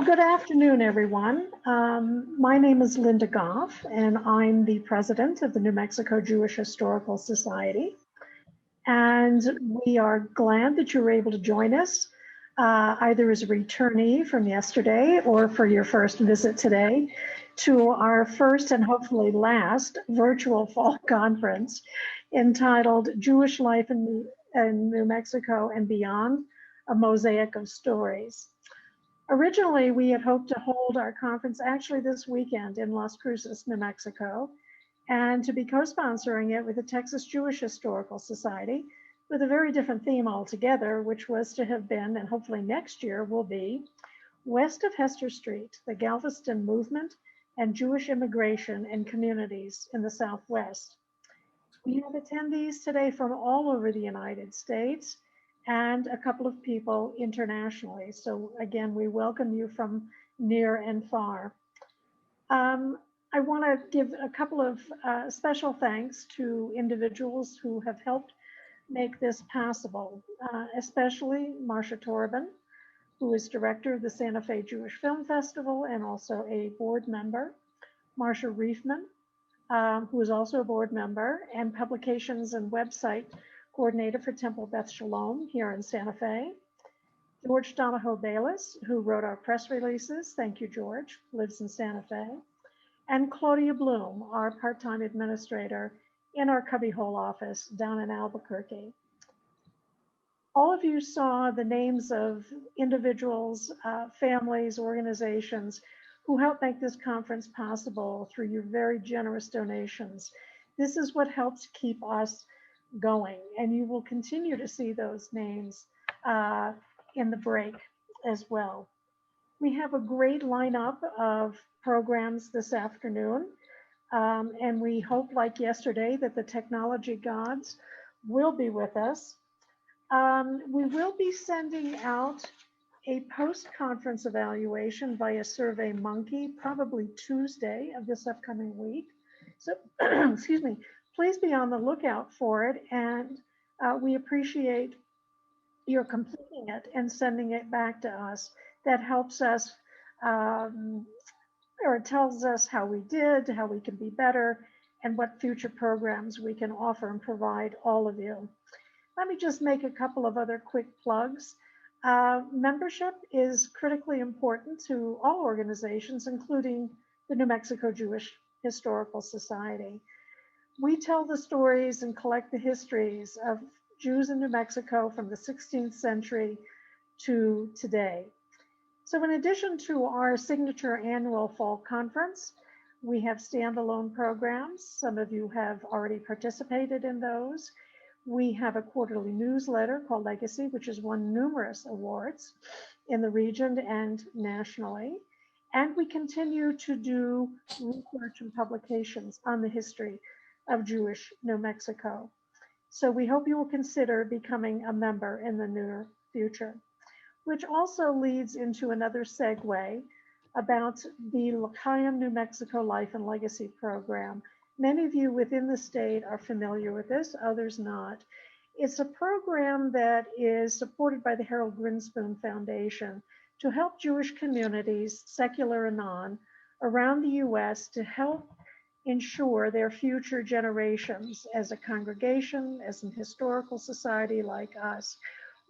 Good afternoon, everyone. My name is Linda Goff, and I'm the president of the New Mexico Jewish Historical Society. And we are glad that you were able to join us, either as a returnee from yesterday or for your first visit today to our first and hopefully last virtual fall conference entitled Jewish Life in New Mexico and Beyond, a Mosaic of Stories. Originally, we had hoped to hold our conference actually this weekend in Las Cruces, New Mexico, and to be co-sponsoring it with the Texas Jewish Historical Society with a very different theme altogether, which was to have been, and hopefully next year will be, West of Hester Street, the Galveston Movement and Jewish Immigration and Communities in the Southwest. We have attendees today from all over the United States, and a couple of people internationally. So again, we welcome you from near and far. I want to give a couple of special thanks to individuals who have helped make this possible, especially Marcia Torben, who is director of the Santa Fe Jewish Film Festival and also a board member, Marcia Riefman, who is also a board member, and publications and website coordinator for Temple Beth Shalom here in Santa Fe. George Donahoe Bayless, who wrote our press releases. Thank you, George, lives in Santa Fe. And Claudia Bloom, our part-time administrator in our cubbyhole office down in Albuquerque. All of you saw the names of individuals, families, organizations who helped make this conference possible through your very generous donations. This is what helps keep us going, and you will continue to see those names in the break as well. We have a great lineup of programs this afternoon, and we hope, like yesterday, that the technology gods will be with us. We will be sending out a post-conference evaluation via SurveyMonkey, probably Tuesday of this upcoming week. So, excuse me, please be on the lookout for it, and we appreciate your completing it and sending it back to us. That helps us, or it tells us how we did, how we can be better, and what future programs we can offer and provide all of you. Let me just make a couple of other quick plugs. Membership is critically important to all organizations, including the New Mexico Jewish Historical Society. We tell the stories and collect the histories of Jews in New Mexico from the 16th century to today. So in addition to our signature annual fall conference, we have standalone programs. Some of you have already participated in those. We have a quarterly newsletter called Legacy, which has won numerous awards in the region and nationally. And we continue to do research and publications on the history of Jewish New Mexico. So we hope you will consider becoming a member in the near future, which also leads into another segue about the L'Chaim New Mexico Life and Legacy Program. Many of you within the state are familiar with this, others not. It's a program that is supported by the Harold Grinspoon Foundation to help Jewish communities, secular and non, around the US to help ensure their future generations as a congregation, as an historical society like us.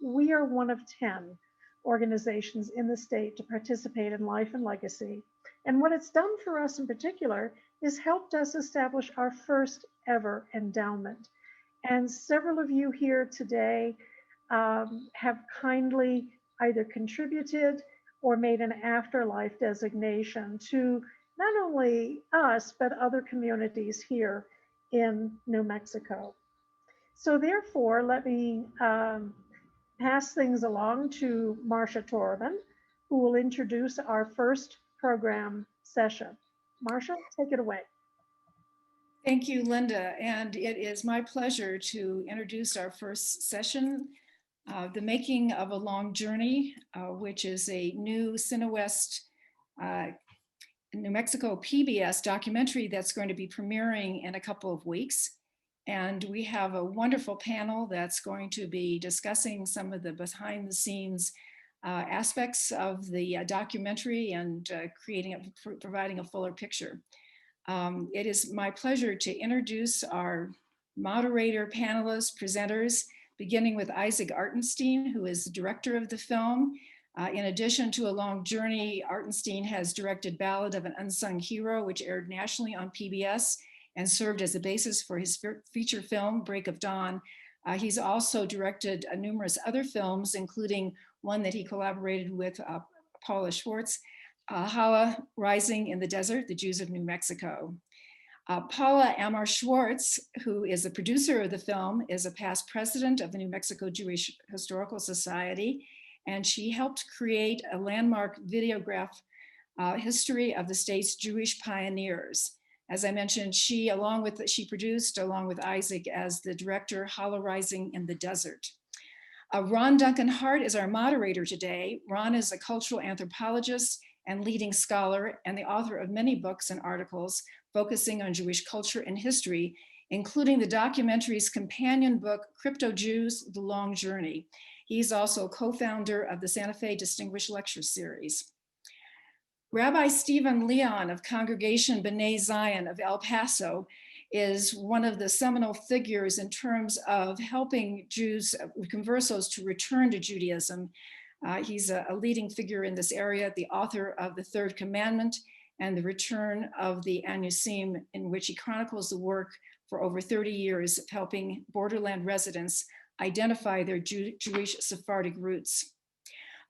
We are one of 10 organizations in the state to participate in Life and Legacy. And what it's done for us in particular is helped us establish our first ever endowment. And several of you here today have kindly either contributed or made an afterlife designation to not only us, but other communities here in New Mexico. So therefore, let me pass things along to Marcia Torben, who will introduce our first program session. Marcia, take it away. Thank you, Linda. And it is my pleasure to introduce our first session, The Making of a Long Journey, which is a new Cinewest New Mexico PBS documentary that's going to be premiering in a couple of weeks. And we have a wonderful panel that's going to be discussing some of the behind the scenes aspects of the documentary and providing a fuller picture. It is my pleasure to introduce our moderator, panelists, presenters, beginning with Isaac Artenstein, who is the director of the film. In addition to A Long Journey, Artenstein has directed Ballad of an Unsung Hero, which aired nationally on PBS and served as the basis for his feature film, Break of Dawn. He's also directed numerous other films, including one that he collaborated with Paula Schwartz, Hala Rising in the Desert, The Jews of New Mexico. Paula Amar Schwartz, who is the producer of the film, is a past president of the New Mexico Jewish Historical Society, and she helped create a landmark videograph history of the state's Jewish pioneers. As I mentioned, she produced, along with Isaac as the director, Hala Rising in the Desert. Ron Duncan Hart is our moderator today. Ron is a cultural anthropologist and leading scholar and the author of many books and articles focusing on Jewish culture and history, including the documentary's companion book, Crypto Jews, The Long Journey. He's also co-founder of the Santa Fe Distinguished Lecture Series. Rabbi Stephen Leon of Congregation B'nai Zion of El Paso is one of the seminal figures in terms of helping Jews, conversos, to return to Judaism. He's a leading figure in this area, the author of The Third Commandment and The Return of the Anusim, in which he chronicles the work for over 30 years of helping borderland residents identify their Jewish Sephardic roots.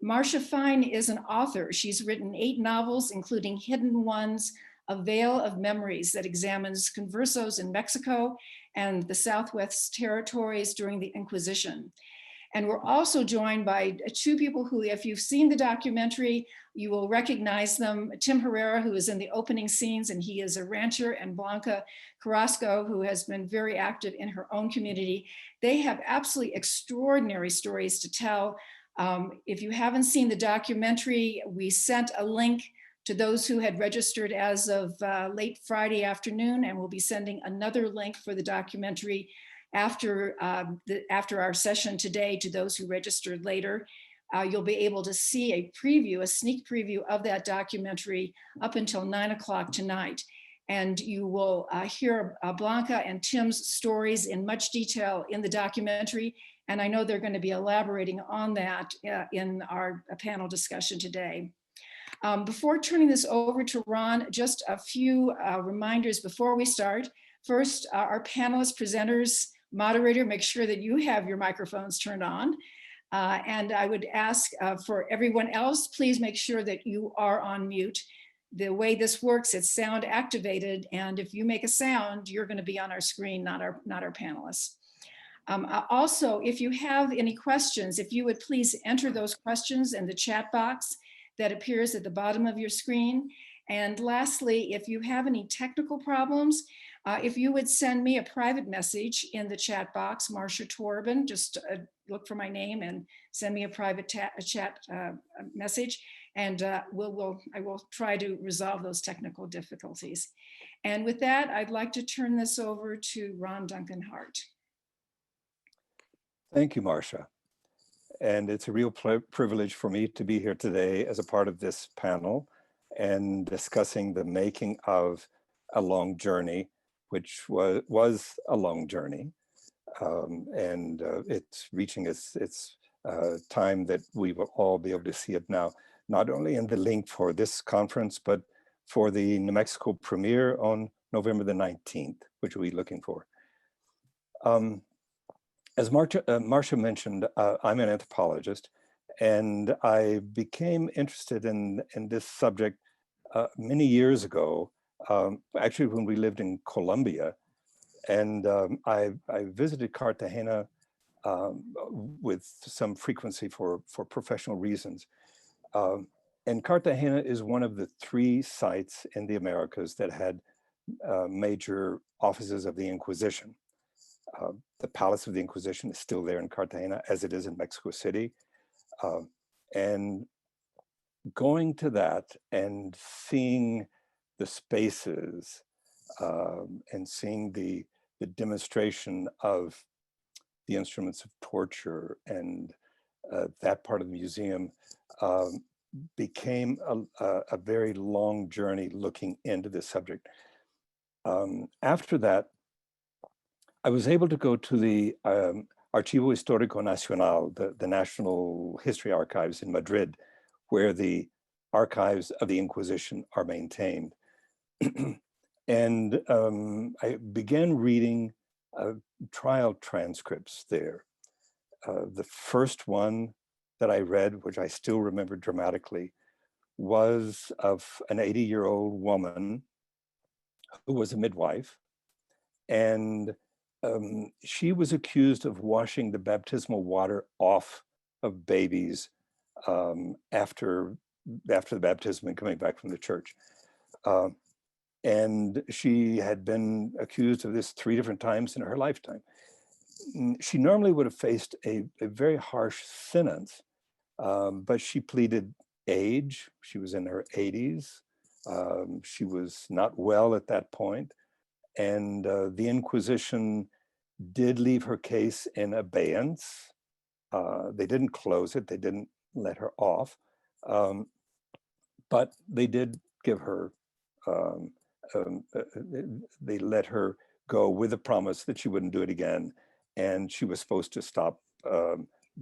Marcia Fine is an author. She's written 8 novels, including Hidden Ones, A Veil of Memories, that examines conversos in Mexico and the Southwest Territories during the Inquisition. And we're also joined by 2 people who, if you've seen the documentary, you will recognize them. Tim Herrera, who is in the opening scenes, and he is a rancher, and Blanca Carrasco, who has been very active in her own community. They have absolutely extraordinary stories to tell. If you haven't seen the documentary, we sent a link to those who had registered as of late Friday afternoon, and we'll be sending another link for the documentary after our session today to those who registered later. You'll be able to see a preview, a sneak preview of that documentary up until 9 o'clock tonight. And you will hear Blanca and Tim's stories in much detail in the documentary. And I know they're going to be elaborating on that in our panel discussion today. Before turning this over to Ron, just a few reminders before we start. First, our panelists, presenters, moderator, make sure that you have your microphones turned on. And I would ask for everyone else, please make sure that you are on mute. The way this works, it's sound activated. And if you make a sound, you're going to be on our screen, not our panelists. Also, if you have any questions, if you would please enter those questions in the chat box that appears at the bottom of your screen. And lastly, if you have any technical problems, if you would send me a private message in the chat box, Marcia Torben, just look for my name and send me a private chat message, and I will try to resolve those technical difficulties. And with that, I'd like to turn this over to Ron Duncan Hart. Thank you, Marcia. And it's a real privilege for me to be here today as a part of this panel and discussing the making of A Long Journey, which was a long journey. It's reaching its time that we will all be able to see it now, not only in the link for this conference, but for the New Mexico premiere on November the 19th, which we'll be looking for. As Marcia mentioned, I'm an anthropologist, and I became interested in this subject many years ago, actually when we lived in Colombia. And I visited Cartagena with some frequency for professional reasons. And Cartagena is one of the 3 sites in the Americas that had major offices of the Inquisition. The Palace of the Inquisition is still there in Cartagena, as it is in Mexico City. And going to that and seeing the spaces and seeing the demonstration of the instruments of torture and that part of the museum, became a very long journey looking into this subject. After that, I was able to go to the Archivo Histórico Nacional, the National History Archives in Madrid, where the archives of the Inquisition are maintained. And I began reading trial transcripts there. The first one that I read, which I still remember dramatically, was of an 80-year-old woman who was a midwife. And she was accused of washing the baptismal water off of babies after the baptism and coming back from the church. And she had been accused of this 3 different times in her lifetime. She normally would have faced a very harsh sentence, but she pleaded age. She was in her 80s. She was not well at that point. And the Inquisition did leave her case in abeyance. They didn't close it. They didn't let her off. But they did give her, they let her go with a promise that she wouldn't do it again. And she was supposed to stop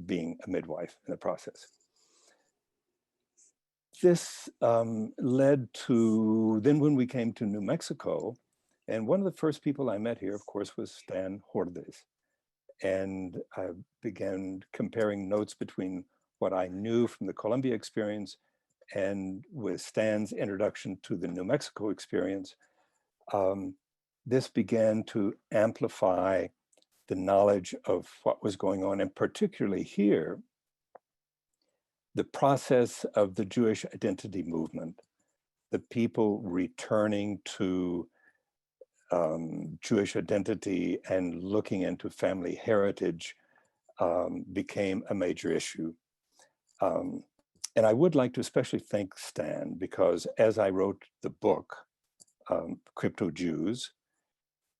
being a midwife in the process. This led to, then when we came to New Mexico, and one of the first people I met here, of course, was Stan Hordes. And I began comparing notes between what I knew from the Colombia experience and with Stan's introduction to the New Mexico experience. This began to amplify the knowledge of what was going on, and particularly here, the process of the Jewish identity movement, the people returning to Jewish identity and looking into family heritage became a major issue. And I would like to especially thank Stan, because as I wrote the book, Crypto Jews,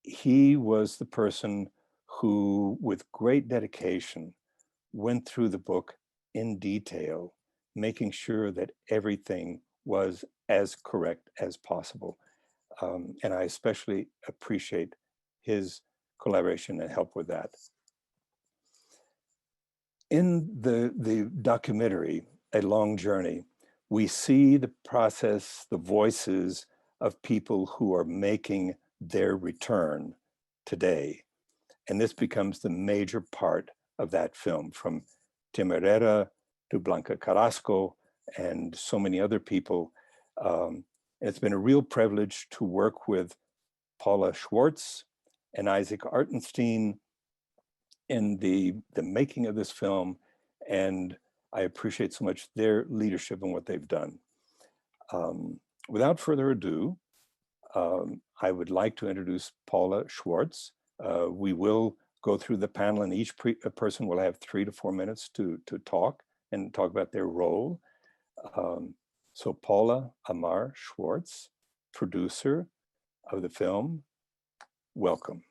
he was the person who, with great dedication, went through the book in detail, making sure that everything was as correct as possible. And I especially appreciate his collaboration and help with that. In the documentary, A Long Journey, we see the process, the voices of people who are making their return today. And this becomes the major part of that film, from Tim Herrera to Blanca Carrasco and so many other people. It's been a real privilege to work with Paula Schwartz and Isaac Artenstein in the making of this film, and I appreciate so much their leadership and what they've done. Without further ado, I would like to introduce Paula Schwartz. We will go through the panel, and each person will have 3 to 4 minutes to talk and talk about their role. So Paula Amar Schwartz, producer of the film, welcome.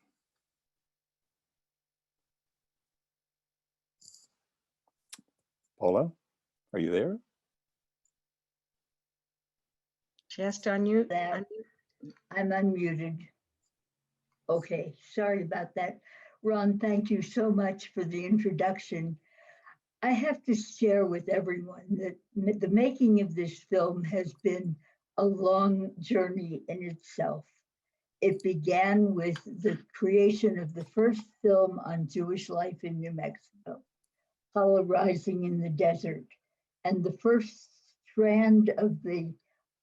Paula, are you there? Just unmute. That I'm unmuted. Okay, sorry about that. Ron, thank you so much for the introduction. I have to share with everyone that the making of this film has been a long journey in itself. It began with the creation of the first film on Jewish life in New Mexico, Challah Rising in the Desert. And the first strand of the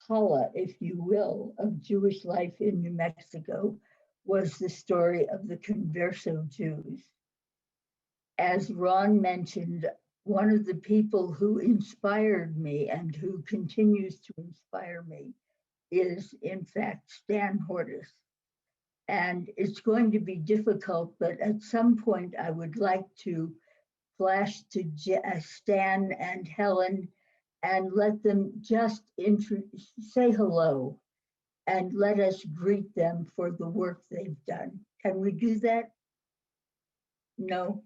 Challah, if you will, of Jewish life in New Mexico was the story of the Converso Jews. As Ron mentioned, one of the people who inspired me and who continues to inspire me is, in fact, Stan Hordes. And it's going to be difficult, but at some point I would like to flash to Stan and Helen and let them just say hello and let us greet them for the work they've done. Can we do that? No?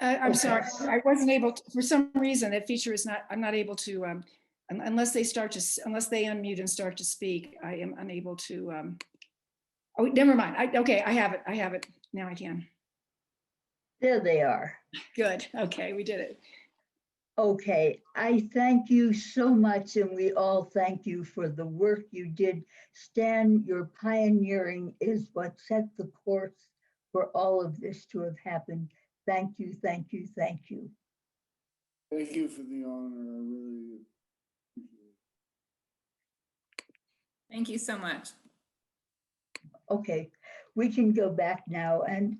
I'm Okay. sorry, I wasn't able to, for some reason, that feature is not, I'm not able to, unless they unless they unmute and start to speak, I am unable to, oh, never mind. Okay, I have it. Now I can. There they are. Good, okay, we did it. Okay, I thank you so much, and we all thank you for the work you did. Stan, your pioneering is what set the course for all of this to have happened. Thank you, thank you, thank you. Thank you for the honor. I really appreciate it. Thank you so much. Okay, we can go back now, and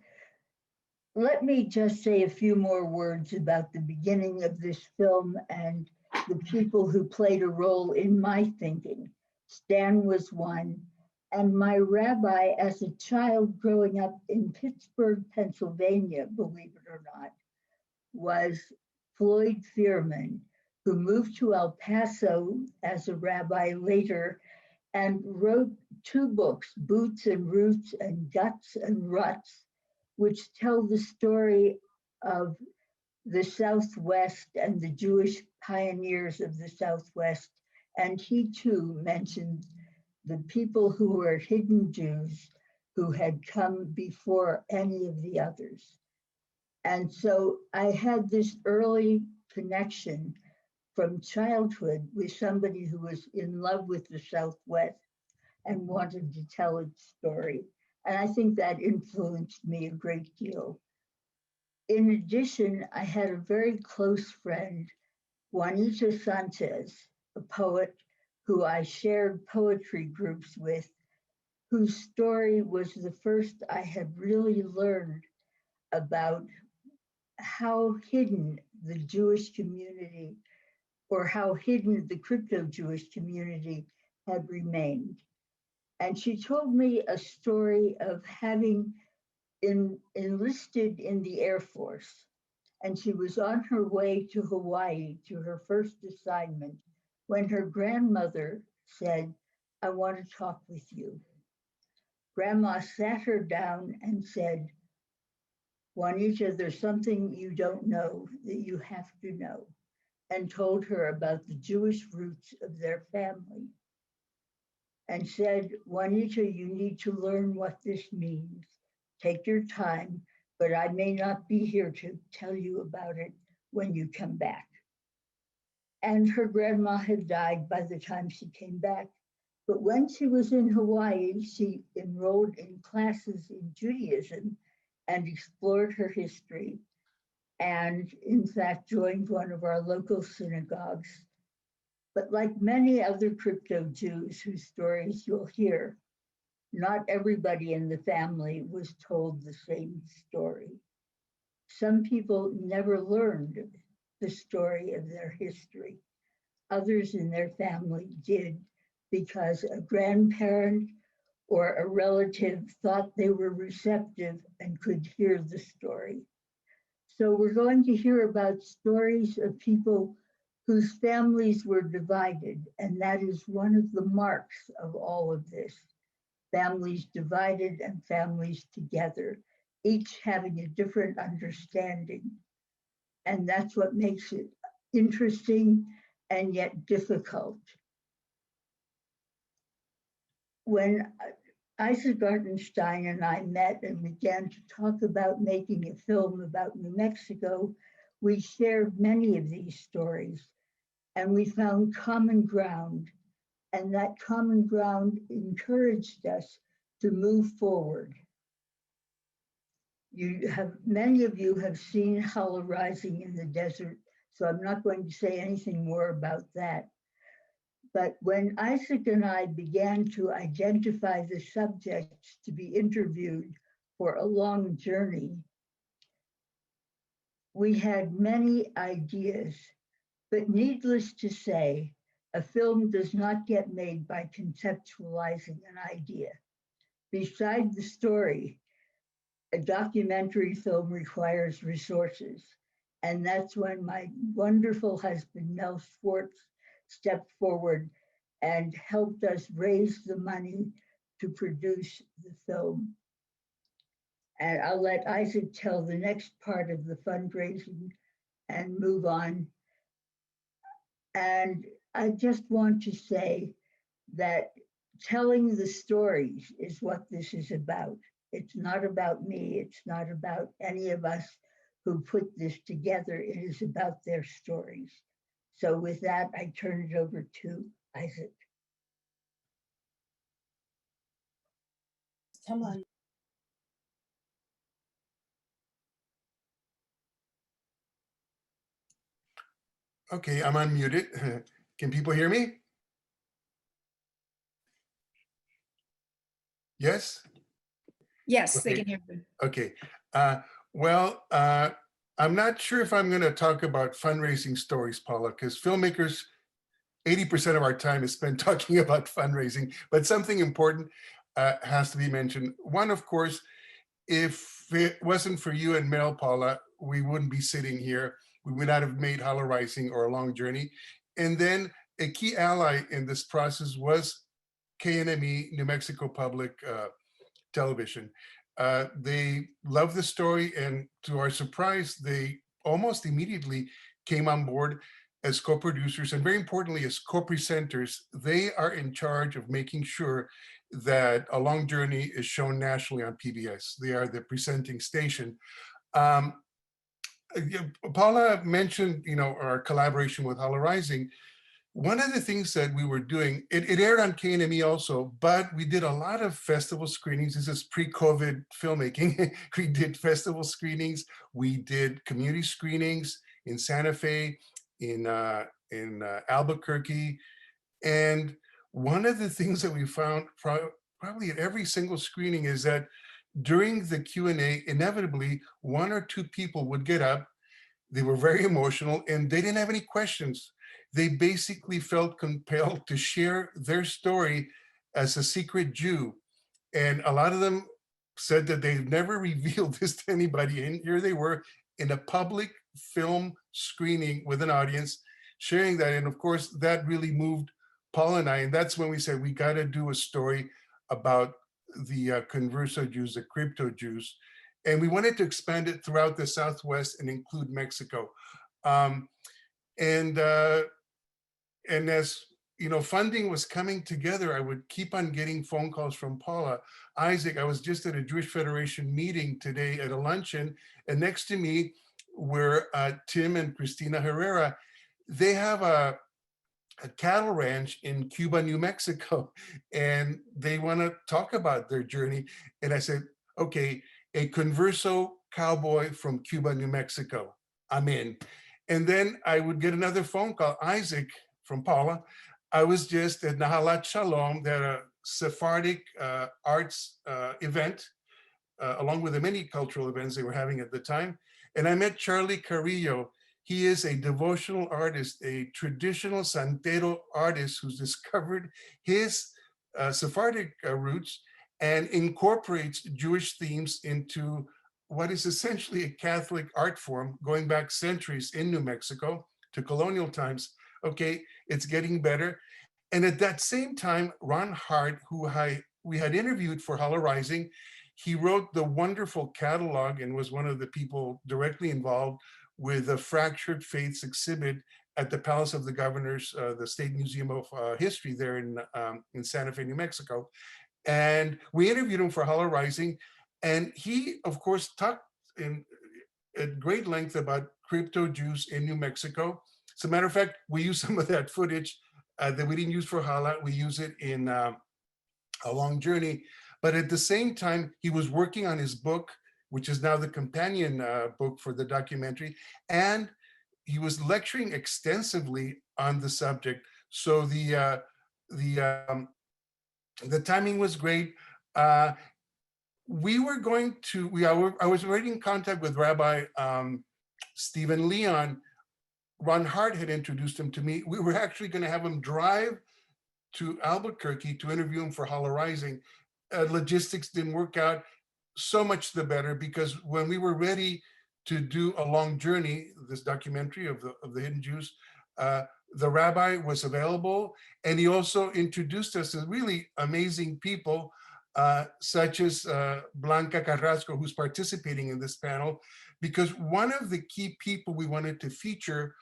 let me just say a few more words about the beginning of this film and the people who played a role in my thinking. Stan was one, and my rabbi as a child growing up in Pittsburgh, Pennsylvania, believe it or not, was Floyd Fearman, who moved to El Paso as a rabbi later and wrote two books, Boots and Roots and Guts and Ruts, which tell the story of the Southwest and the Jewish pioneers of the Southwest. And he too mentioned the people who were hidden Jews who had come before any of the others. And so I had this early connection from childhood with somebody who was in love with the Southwest and wanted to tell its story. And I think that influenced me a great deal. In addition, I had a very close friend, Juanita Sanchez, a poet who I shared poetry groups with, whose story was the first I had really learned about how hidden the Jewish community, or how hidden the crypto-Jewish community had remained. And she told me a story of having enlisted in the Air Force. And she was on her way to Hawaii to her first assignment when her grandmother said, "I want to talk with you." Grandma sat her down and said, "Juanita, there's something you don't know that you have to know," and told her about the Jewish roots of their family. And said, "Juanita, you need to learn what this means. Take your time, but I may not be here to tell you about it when you come back." And her grandma had died by the time she came back. But when she was in Hawaii, she enrolled in classes in Judaism and explored her history, and in fact joined one of our local synagogues. But like many other crypto Jews whose stories you'll hear, not everybody in the family was told the same story. Some people never learned the story of their history. Others in their family did, because a grandparent or a relative thought they were receptive and could hear the story. So we're going to hear about stories of people whose families were divided, and that is one of the marks of all of this. Families divided and families together, each having a different understanding. And that's what makes it interesting and yet difficult. When Isaac Gartenstein and I met and began to talk about making a film about New Mexico, we shared many of these stories, and we found common ground, and that common ground encouraged us to move forward. Many of you have seen Howler Rising in the Desert, so I'm not going to say anything more about that. But when Isaac and I began to identify the subjects to be interviewed for a long journey, we had many ideas, but needless to say, a film does not get made by conceptualizing an idea. Beside the story, a documentary film requires resources. And that's when my wonderful husband, Mel Schwartz, stepped forward and helped us raise the money to produce the film. And I'll let Isaac tell the next part of the fundraising and move on. And I just want to say that telling the stories is what this is about. It's not about me. It's not about any of us who put this together. It is about their stories. So with that, I turn it over to Isaac. Come on. Okay, I'm unmuted. Can people hear me? Yes? Yes, they Okay. can hear you. Okay. Well, I'm not sure if I'm going to talk about fundraising stories, Paula, because filmmakers, 80% of our time is spent talking about fundraising, but something important has to be mentioned. One, of course, if it wasn't for you and Mel, Paula, we wouldn't be sitting here. We would not have made Hollow Rising or A Long Journey. And then a key ally in this process was KNME, New Mexico Public Television. They loved the story, and to our surprise, they almost immediately came on board as co-producers and very importantly as co-presenters. They are in charge of making sure that A Long Journey is shown nationally on PBS. They are the presenting station. Paula mentioned, our collaboration with Hollow Rising. One of the things that we were doing, it aired on KNME also, but we did a lot of festival screenings. This is pre-COVID filmmaking. We did festival screenings. We did community screenings in Santa Fe, in Albuquerque. And one of the things that we found probably at every single screening is that during the Q&A, inevitably, one or two people would get up. They were very emotional and they didn't have any questions. They basically felt compelled to share their story as a secret Jew. And a lot of them said that they've never revealed this to anybody. And here they were in a public film screening with an audience sharing that. And of course, that really moved Paul and I. And that's when we said, we got to do a story about the converso Jews, the crypto Jews. And we wanted to expand it throughout the Southwest and include Mexico. And as funding was coming together, I would keep on getting phone calls from Paula. Isaac, I was just at a Jewish Federation meeting today at a luncheon, and next to me were Tim and Christina Herrera. They have a cattle ranch in Cuba, New Mexico, and they want to talk about their journey. And I said, okay, a converso cowboy from Cuba, New Mexico, I'm in. And then I would get another phone call, Isaac, from Paula. I was just at Nahalat Shalom, their Sephardic arts event, along with the many cultural events they were having at the time. And I met Charlie Carrillo. He is a devotional artist, a traditional Santero artist who's discovered his Sephardic roots and incorporates Jewish themes into what is essentially a Catholic art form going back centuries in New Mexico to colonial times. Okay, it's getting better. And at that same time, Ron Hart, who we had interviewed for Hollow Rising, he wrote the wonderful catalog and was one of the people directly involved with the Fractured Faiths exhibit at the Palace of the Governors, the State Museum of History there in Santa Fe, New Mexico. And we interviewed him for Hollow Rising. And he, of course, talked at great length about crypto Jews in New Mexico. As a matter of fact, we use some of that footage that we didn't use for Hala. We use it in A Long Journey. But at the same time, he was working on his book, which is now the companion book for the documentary. And he was lecturing extensively on the subject. So the timing was great. We were going to, I was already in contact with Rabbi Stephen Leon. Ron Hart had introduced him to me. We were actually going to have him drive to Albuquerque to interview him for Hollow Rising. Logistics didn't work out. So much the better, because when we were ready to do A Long Journey, this documentary of the hidden Jews, the rabbi was available, and he also introduced us to really amazing people. such as Blanca Carrasco, who's participating in this panel, because one of the key people we wanted to feature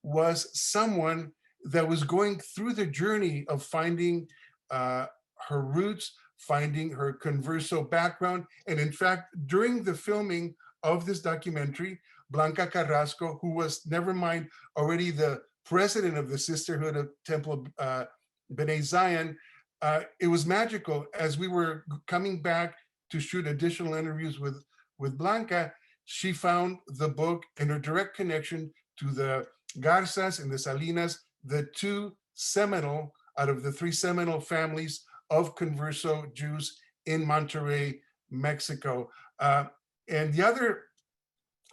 was someone that was going through the journey of finding her roots, finding her converso background. And in fact, during the filming of this documentary, Blanca Carrasco, who was, never mind, already the president of the Sisterhood of Temple B'nai Zion, it was magical. As we were coming back to shoot additional interviews with Blanca, she found the book and her direct connection to the Garzas and the Salinas, the two seminal, out of the three seminal families of converso Jews in Monterrey, Mexico. And the other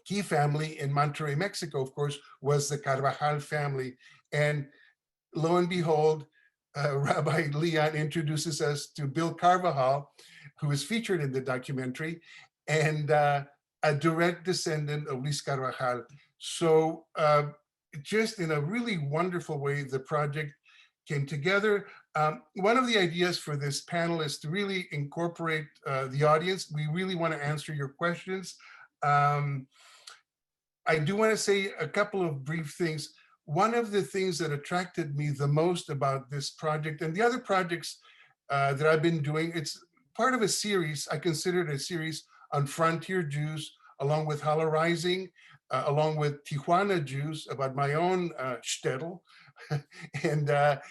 key family in Monterrey, Mexico, of course, was the Carvajal family. And lo and behold, Rabbi Leon introduces us to Bill Carvajal, who is featured in the documentary, and a direct descendant of Luis Carvajal. So just in a really wonderful way, the project came together. One of the ideas for this panel is to really incorporate the audience. We really want to answer your questions. I do want to say a couple of brief things. One of the things that attracted me the most about this project and the other projects that I've been doing, it's part of a series. I consider it a series on frontier Jews, along with Hala Rising, along with Tijuana Jews, about my own shtetl. And I've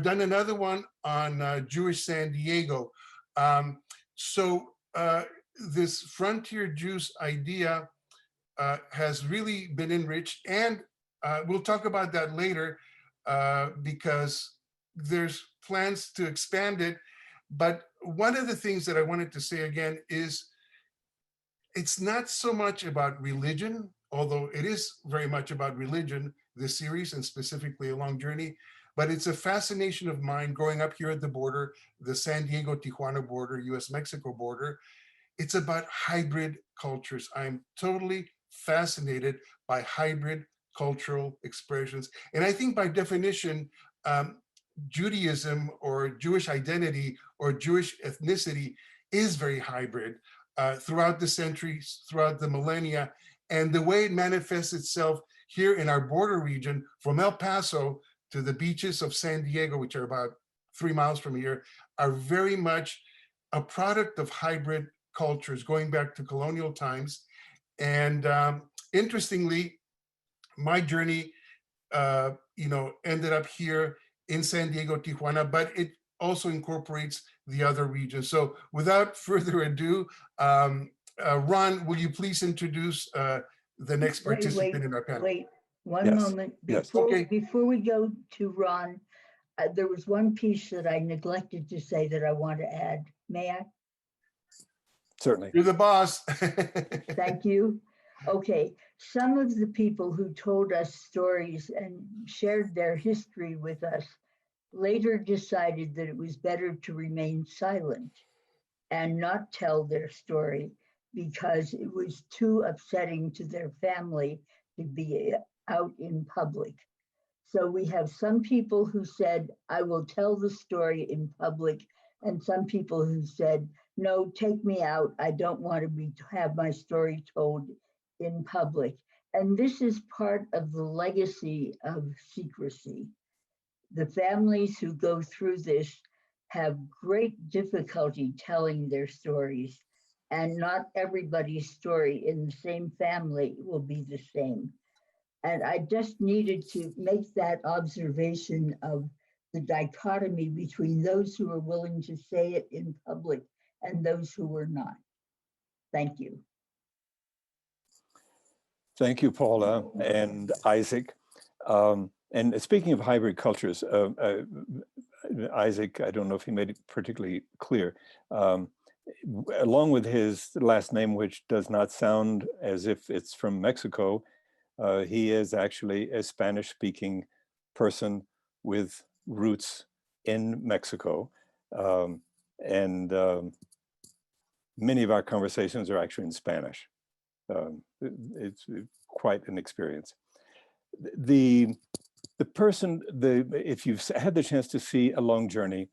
done another one on Jewish San Diego. So this frontier Jews idea has really been enriched, and we'll talk about that later because there's plans to expand it. But one of the things that I wanted to say again is it's not so much about religion, although it is very much about religion, this series, and specifically A Long Journey, but it's a fascination of mine growing up here at the border, the San Diego-Tijuana border, US-Mexico border. It's about hybrid cultures. I'm totally fascinated by hybrid cultural expressions. And I think by definition, Judaism or Jewish identity or Jewish ethnicity is very hybrid throughout the centuries, throughout the millennia. And the way it manifests itself here in our border region from El Paso to the beaches of San Diego, which are about 3 miles from here, are very much a product of hybrid cultures going back to colonial times. And interestingly, my journey, ended up here in San Diego, Tijuana, but it also incorporates the other regions. So without further ado, Ron, will you please introduce the next participant in our panel? Wait, one Yes, moment. yes. Before we go to Ron, there was one piece that I neglected to say that I want to add. May I? Certainly. You're the boss. Thank you. Okay, some of the people who told us stories and shared their history with us later decided that it was better to remain silent and not tell their story because it was too upsetting to their family to be out in public. So we have some people who said, I will tell the story in public, and some people who said, no, take me out. I don't want to have my story told in public. And this is part of the legacy of secrecy. The families who go through this have great difficulty telling their stories, and not everybody's story in the same family will be the same. And I just needed to make that observation of the dichotomy between those who are willing to say it in public and those who were not. Thank you. Thank you, Paula and Isaac. And speaking of hybrid cultures, Isaac, I don't know if he made it particularly clear, along with his last name, which does not sound as if it's from Mexico, he is actually a Spanish-speaking person with roots in Mexico. Many of our conversations are actually in Spanish. It's quite an experience. If you've had the chance to see A Long Journey,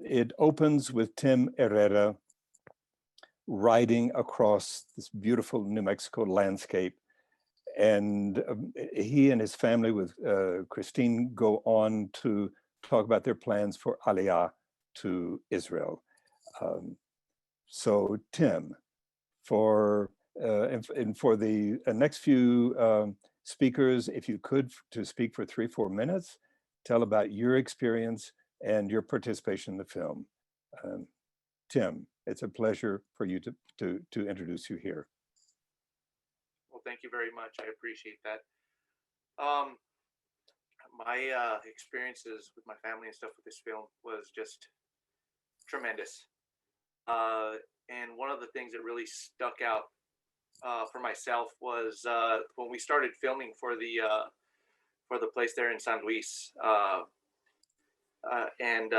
It opens with Tim Herrera riding across this beautiful New Mexico landscape. And he and his family with Christine go on to talk about their plans for Aliyah to Israel. So Tim, for the next few speakers, if you could to speak for 3-4 minutes, tell about your experience and your participation in the film. Tim, it's a pleasure for you to introduce you here. Well, thank you very much. I appreciate that. My experiences with my family and stuff with this film was just tremendous. And one of the things that really stuck out for myself was when we started filming for the place there in San Luis, and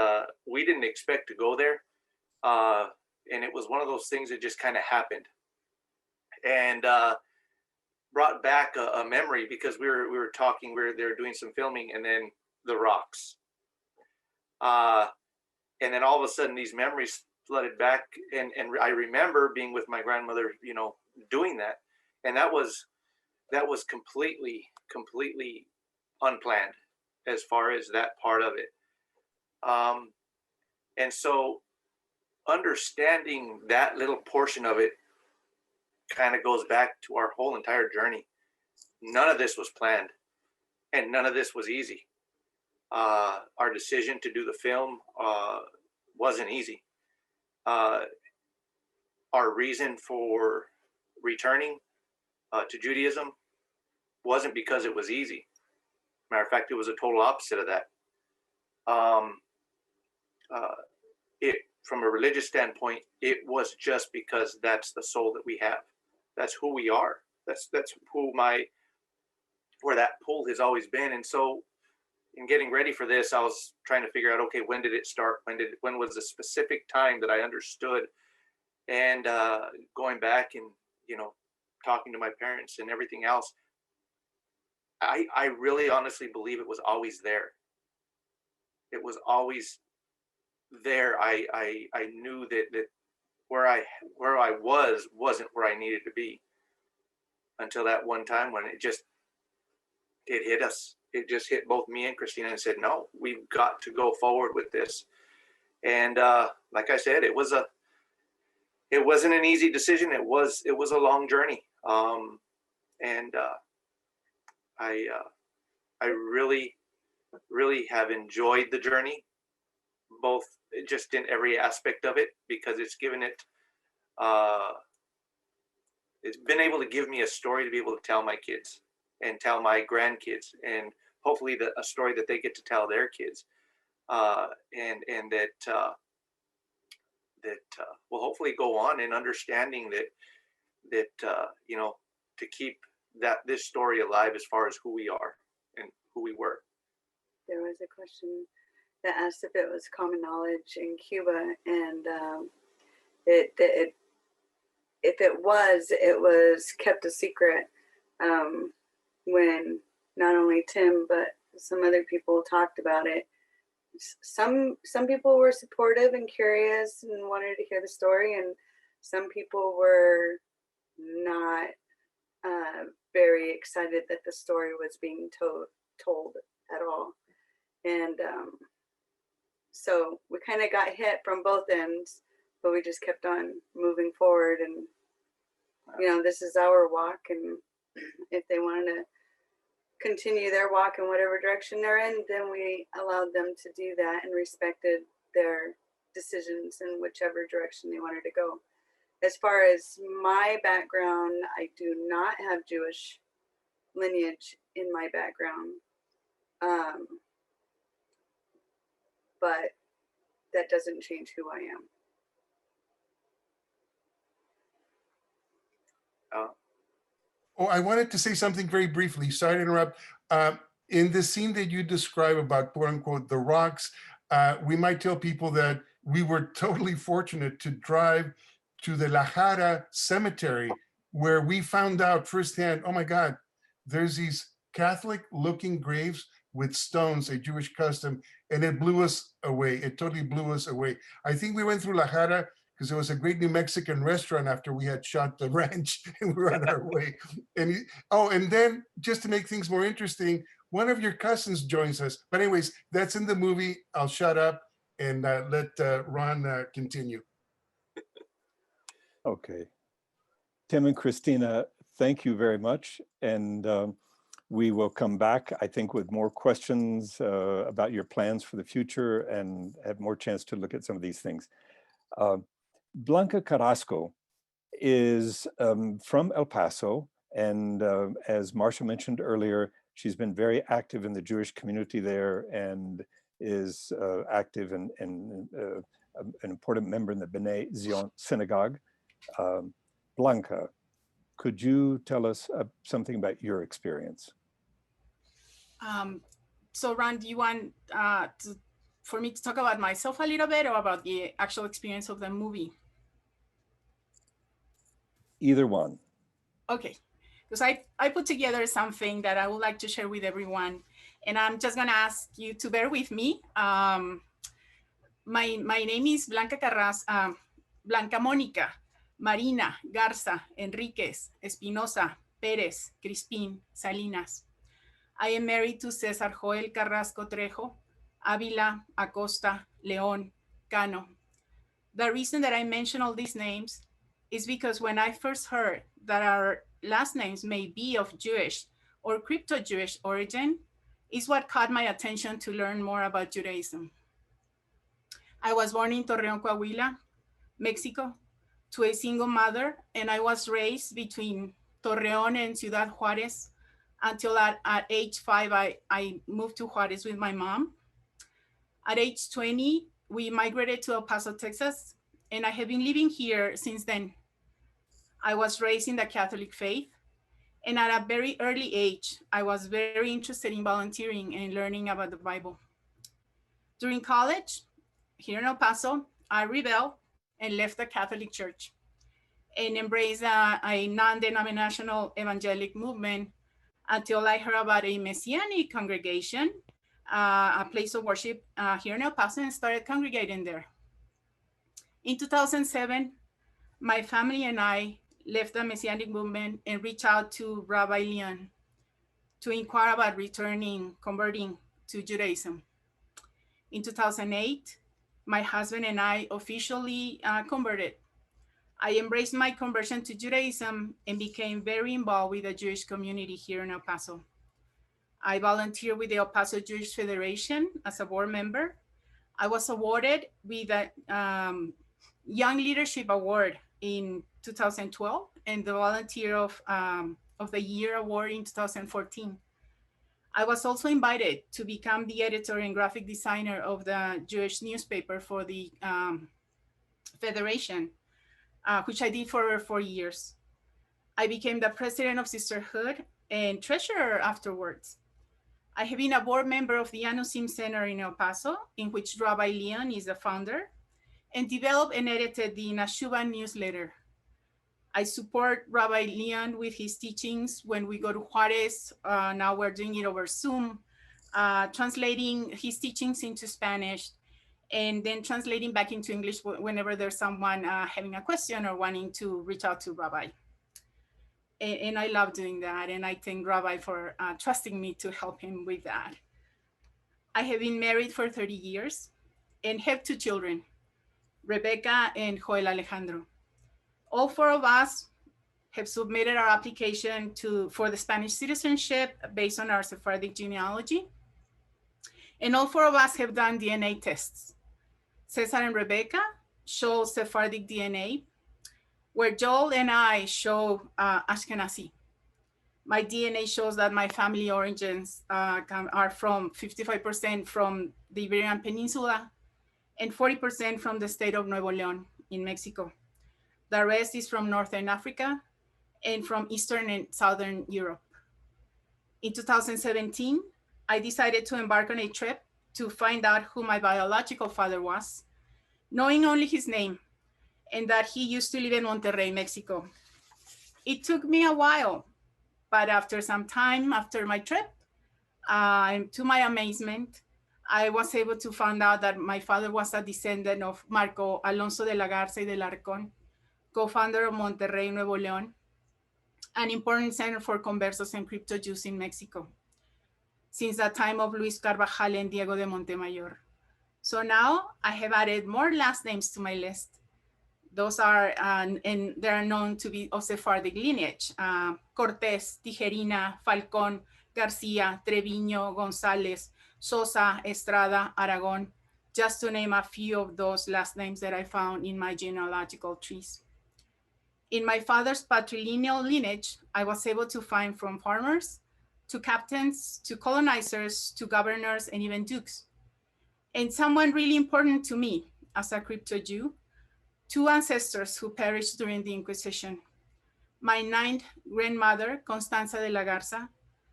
we didn't expect to go there, and it was one of those things that just kind of happened, and brought back a memory, because we were talking, they were doing some filming, and then the rocks, and then all of a sudden these memories flooded back, and I remember being with my grandmother, doing that, and that was completely unplanned as far as that part of it. And so understanding that little portion of it kind of goes back to our whole entire journey. None of this was planned, and none of this was easy. Our decision to do the film wasn't easy. Our reason for returning to Judaism wasn't because it was easy. Matter of fact, it was a total opposite of that. From a religious standpoint, it was just because that's the soul that we have. That's who we are. That's where that pull has always been. And so in getting ready for this, I was trying to figure out, okay, when did it start? When was the specific time that I understood? And going back and, talking to my parents and everything else, I really honestly believe it was always there. It was always there. I knew that where I wasn't where I needed to be, until that one time when it hit us. It just hit both me and Christina and said, no, we've got to go forward with this. And like I said, it wasn't an easy decision. It was a long journey. And I really have enjoyed the journey, both just in every aspect of it, because it's given it, it's been able to give me a story to be able to tell my kids and tell my grandkids, and hopefully a story that they get to tell their kids, and that will hopefully go on in understanding that to keep this story alive as far as who we are and who we were. There was a question that asked if it was common knowledge in Cuba, and if it was kept a secret when not only Tim but some other people talked about it. Some people were supportive and curious and wanted to hear the story, and some people were not very excited that the story was being told at all. And so we kind of got hit from both ends, but we just kept on moving forward. And this is our walk, and if they wanted to continue their walk in whatever direction they're in, then we allowed them to do that and respected their decisions in whichever direction they wanted to go. As far as my background, I do not have Jewish lineage in my background, but that doesn't change who I am. Oh, I wanted to say something very briefly. Sorry to interrupt. In the scene that you describe about, quote unquote, the rocks, we might tell people that we were totally fortunate to drive to the La Jara cemetery, where we found out firsthand, oh my God, there's these Catholic looking graves with stones, a Jewish custom, and it blew us away. It totally blew us away. I think we went through La Jara because there was a great New Mexican restaurant after we had shot the ranch and we were on our way. And and then just to make things more interesting, one of your cousins joins us. But anyways, that's in the movie. I'll shut up and let Ron continue. Okay. Tim and Christina, thank you very much. And we will come back, I think, with more questions about your plans for the future and have more chance to look at some of these things. Blanca Carrasco is from El Paso. And as Marcia mentioned earlier, she's been very active in the Jewish community there and is active and an important member in the B'nai Zion synagogue. Blanca, could you tell us something about your experience? So Ron, do you want for me to talk about myself a little bit or about the actual experience of the movie? Either one. Okay, because I put together something that I would like to share with everyone. And I'm just gonna ask you to bear with me. My name is Blanca Carrasco, Blanca Mónica, Marina, Garza, Enriquez, Espinosa, Pérez, Crispín, Salinas. I am married to Cesar Joel Carrasco Trejo, Avila, Acosta, León, Cano. The reason that I mention all these names is because when I first heard that our last names may be of Jewish or crypto-Jewish origin, is what caught my attention to learn more about Judaism. I was born in Torreón, Coahuila, Mexico, to a single mother, and I was raised between Torreón and Ciudad Juárez until at age 5, I moved to Juárez with my mom. At age 20, we migrated to El Paso, Texas, and I have been living here since then. I was raised in the Catholic faith, and at a very early age, I was very interested in volunteering and learning about the Bible. During college, here in El Paso, I rebelled and left the Catholic Church and embraced a non-denominational evangelic movement until I heard about a Messianic congregation, a place of worship here in El Paso, and started congregating there. In 2007, my family and I left the Messianic movement and reached out to Rabbi Leon to inquire about converting to Judaism. In 2008, my husband and I officially converted. I embraced my conversion to Judaism and became very involved with the Jewish community here in El Paso. I volunteered with the El Paso Jewish Federation as a board member. I was awarded with a Young Leadership Award in 2012 and the Volunteer of the Year Award in 2014. I was also invited to become the editor and graphic designer of the Jewish newspaper for the Federation, which I did for 4 years. I became the president of Sisterhood and treasurer afterwards. I have been a board member of the Anusim Center in El Paso, in which Rabbi Leon is the founder, and developed and edited the Nashuba newsletter. I support Rabbi Leon with his teachings when we go to Juarez. Now we're doing it over Zoom, translating his teachings into Spanish, and then translating back into English whenever there's someone having a question or wanting to reach out to Rabbi. And I love doing that. And I thank Rabbi for trusting me to help him with that. I have been married for 30 years and have 2 children, Rebecca and Joel Alejandro. All 4 of us have submitted our application for the Spanish citizenship based on our Sephardic genealogy. And all 4 of us have done DNA tests. Cesar and Rebecca show Sephardic DNA, where Joel and I show Ashkenazi. My DNA shows that my family origins are from 55% from the Iberian Peninsula and 40% from the state of Nuevo León in Mexico. The rest is from Northern Africa and from Eastern and Southern Europe. In 2017, I decided to embark on a trip to find out who my biological father was, knowing only his name, and that he used to live in Monterrey, Mexico. It took me a while, but after some time after my trip, To my amazement, I was able to find out that my father was a descendant of Marco Alonso de la Garza y del Arcón, co-founder of Monterrey, Nuevo León, an important center for conversos and crypto Jews in Mexico, since the time of Luis Carvajal and Diego de Montemayor. So now I have added more last names to my list. Those are, and they are known to be of Sephardic lineage. Cortés, Tijerina, Falcón, Garcia, Treviño, González, Sosa, Estrada, Aragon, just to name a few of those last names that I found in my genealogical trees. In my father's patrilineal lineage, I was able to find from farmers to captains, to colonizers, to governors, and even dukes. And someone really important to me as a crypto Jew, two ancestors who perished during the Inquisition. My ninth grandmother, Constanza de la Garza,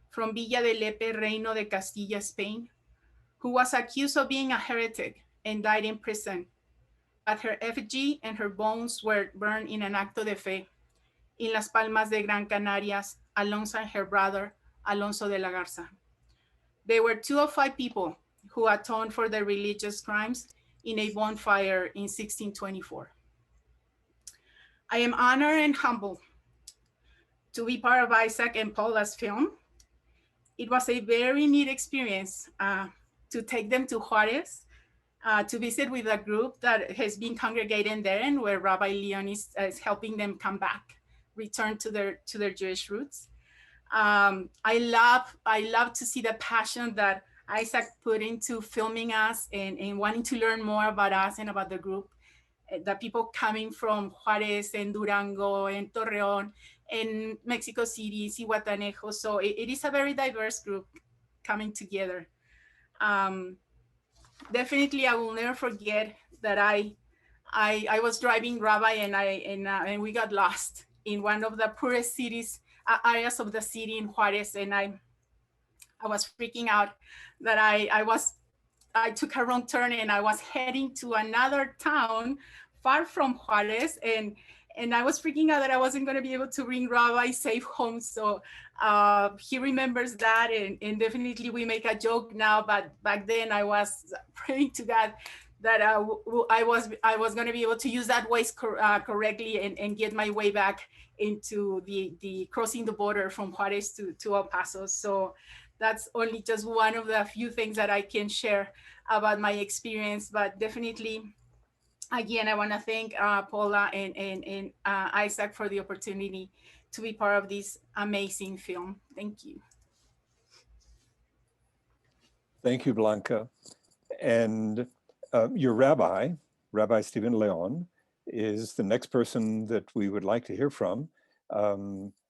from Villa de Lepe, Reino de Castilla, Spain, who was accused of being a heretic and died in prison. But her effigy and her bones were burned in an acto de fe in Las Palmas de Gran Canarias, alongside her brother, Alonso de la Garza. They were 2 of 5 people who atoned for their religious crimes in a bonfire in 1624. I am honored and humbled to be part of Isaac and Paula's film. It was a very neat experience to take them to Juarez, to visit with a group that has been congregating there and where Rabbi Leon is helping them come back, return to their Jewish roots. I love to see the passion that Isaac put into filming us and wanting to learn more about us and about the group. The people coming from Juarez and Durango and Torreón and Mexico City, Zihuatanejo. So it is a very diverse group coming together. Definitely, I will never forget that I was driving Rabbi and we got lost in one of the poorest areas of the city in Juarez, and I was freaking out that I took a wrong turn and I was heading to another town far from Juarez, and I was freaking out that I wasn't going to be able to bring Rabbi safe home. So he remembers that, and definitely we make a joke now, but back then I was praying to God that I was going to be able to use that Waze correctly and get my way back into the crossing the border from Juarez to El Paso. So that's only just one of the few things that I can share about my experience, but definitely, again, I want to thank Paula and Isaac for the opportunity to be part of this amazing film. Thank you. Thank you, Blanca. And your rabbi, Rabbi Stephen Leon, is the next person that we would like to hear from.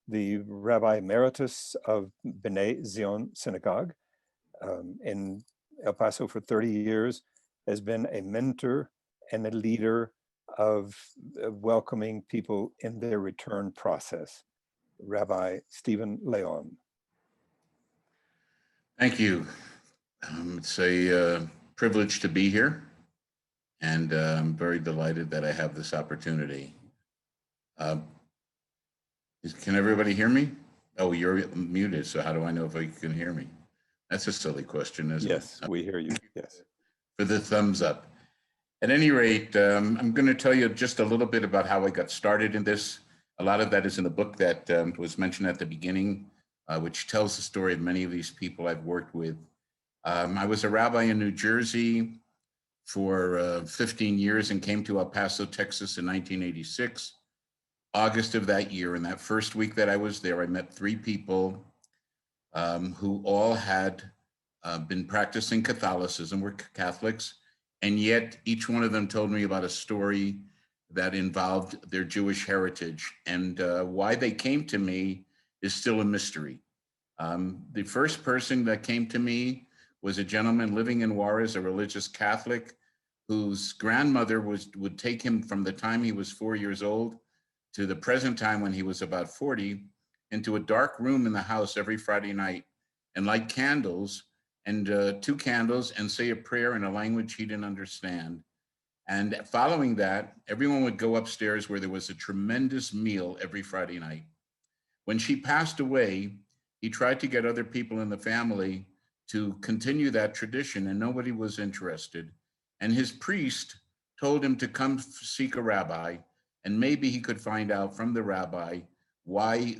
The Rabbi Emeritus of B'nai Zion Synagogue in El Paso for 30 years, has been a mentor and a leader of welcoming people in their return process. Rabbi Stephen Leon. Thank you. It's a privilege to be here, and I'm very delighted that I have this opportunity. Can everybody hear me? Oh, you're muted, so how do I know if you can hear me? That's a silly question, isn't it? Yes, we hear you, yes. For the thumbs up. At any rate, I'm going to tell you just a little bit about how I got started in this. A lot of that is in the book that was mentioned at the beginning, which tells the story of many of these people I've worked with. I was a rabbi in New Jersey for 15 years and came to El Paso, Texas in 1986. August of that year, in that first week that I was there, I met 3 people who all had been practicing Catholicism, were Catholics, and yet each one of them told me about a story that involved their Jewish heritage, and why they came to me is still a mystery. The first person that came to me was a gentleman living in Juarez, a religious Catholic, whose grandmother would take him from the time he was 4 years old to the present time when he was about 40, into a dark room in the house every Friday night and light candles, and 2 candles, and say a prayer in a language he didn't understand. And following that, everyone would go upstairs where there was a tremendous meal every Friday night. When she passed away, he tried to get other people in the family to continue that tradition, and nobody was interested. And his priest told him to come seek a rabbi, and maybe he could find out from the rabbi why